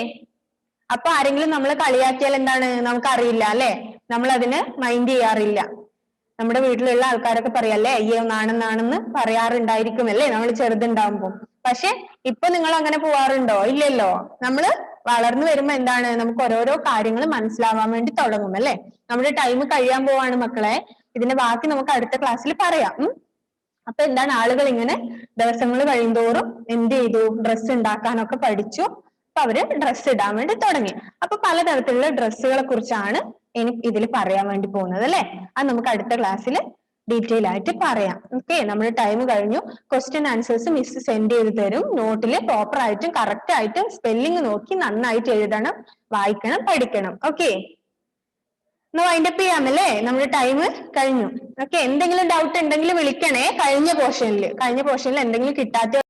അപ്പൊ ആരെങ്കിലും നമ്മളെ കളിയാക്കിയാൽ എന്താണ്, നമുക്ക് അറിയില്ല അല്ലെ, നമ്മൾ അതിന് മൈൻഡ് ചെയ്യാറില്ല. നമ്മുടെ വീട്ടിലുള്ള ആൾക്കാരൊക്കെ പറയല്ലേ, അയ്യോ നാണെന്ന് പറയാറുണ്ടായിരിക്കും അല്ലേ നമ്മൾ ചെറുതുണ്ടാവുമ്പോ. പക്ഷെ ഇപ്പൊ നിങ്ങൾ അങ്ങനെ പോവാറുണ്ടോ? ഇല്ലല്ലോ. നമ്മള് വളർന്നു വരുമ്പോ എന്താണ്, നമുക്ക് ഓരോരോ കാര്യങ്ങൾ മനസ്സിലാവാൻ വേണ്ടി തുടങ്ങും അല്ലെ. നമ്മുടെ ടൈം കഴിയാൻ പോവാണ് മക്കളെ. ഇതിന്റെ ബാക്കി നമുക്ക് അടുത്ത ക്ലാസ്സിൽ പറയാം. അപ്പൊ എന്താണ്, ആളുകൾ ഇങ്ങനെ ദിവസങ്ങൾ കഴിയുന്തോറും എന്ത് ചെയ്തു, ഡ്രസ്സ് ഉണ്ടാക്കാനൊക്കെ പഠിച്ചു. അപ്പൊ അവര് ഡ്രസ്സ് ഇടാൻ വേണ്ടി തുടങ്ങി. അപ്പൊ പലതരത്തിലുള്ള ഡ്രസ്സുകളെ കുറിച്ചാണ് ഇനി ഇതിൽ പറയാൻ വേണ്ടി പോകുന്നത് അല്ലെ. അത് നമുക്ക് അടുത്ത ക്ലാസ്സിൽ ഡീറ്റെയിൽ ആയിട്ട് പറയാം. ഓക്കെ, നമ്മുടെ ടൈം കഴിഞ്ഞു. ക്വസ്റ്റ്യൻ ആൻസേഴ്സ് മിസ് സെൻഡ് ചെയ്ത് തരും. നോട്ടിൽ പ്രോപ്പർ ആയിട്ടും കറക്റ്റ് ആയിട്ടും സ്പെല്ലിംഗ് നോക്കി നന്നായിട്ട് എഴുതണം, വായിക്കണം, പഠിക്കണം. ഓക്കെ, ഒന്ന് വൈൻഡപ്പ് ചെയ്യാമല്ലേ, നമ്മുടെ ടൈം കഴിഞ്ഞു. ഓക്കെ, എന്തെങ്കിലും ഡൗട്ട് ഉണ്ടെങ്കിൽ വിളിക്കണേ. കഴിഞ്ഞ പോർഷനിൽ എന്തെങ്കിലും കിട്ടാത്ത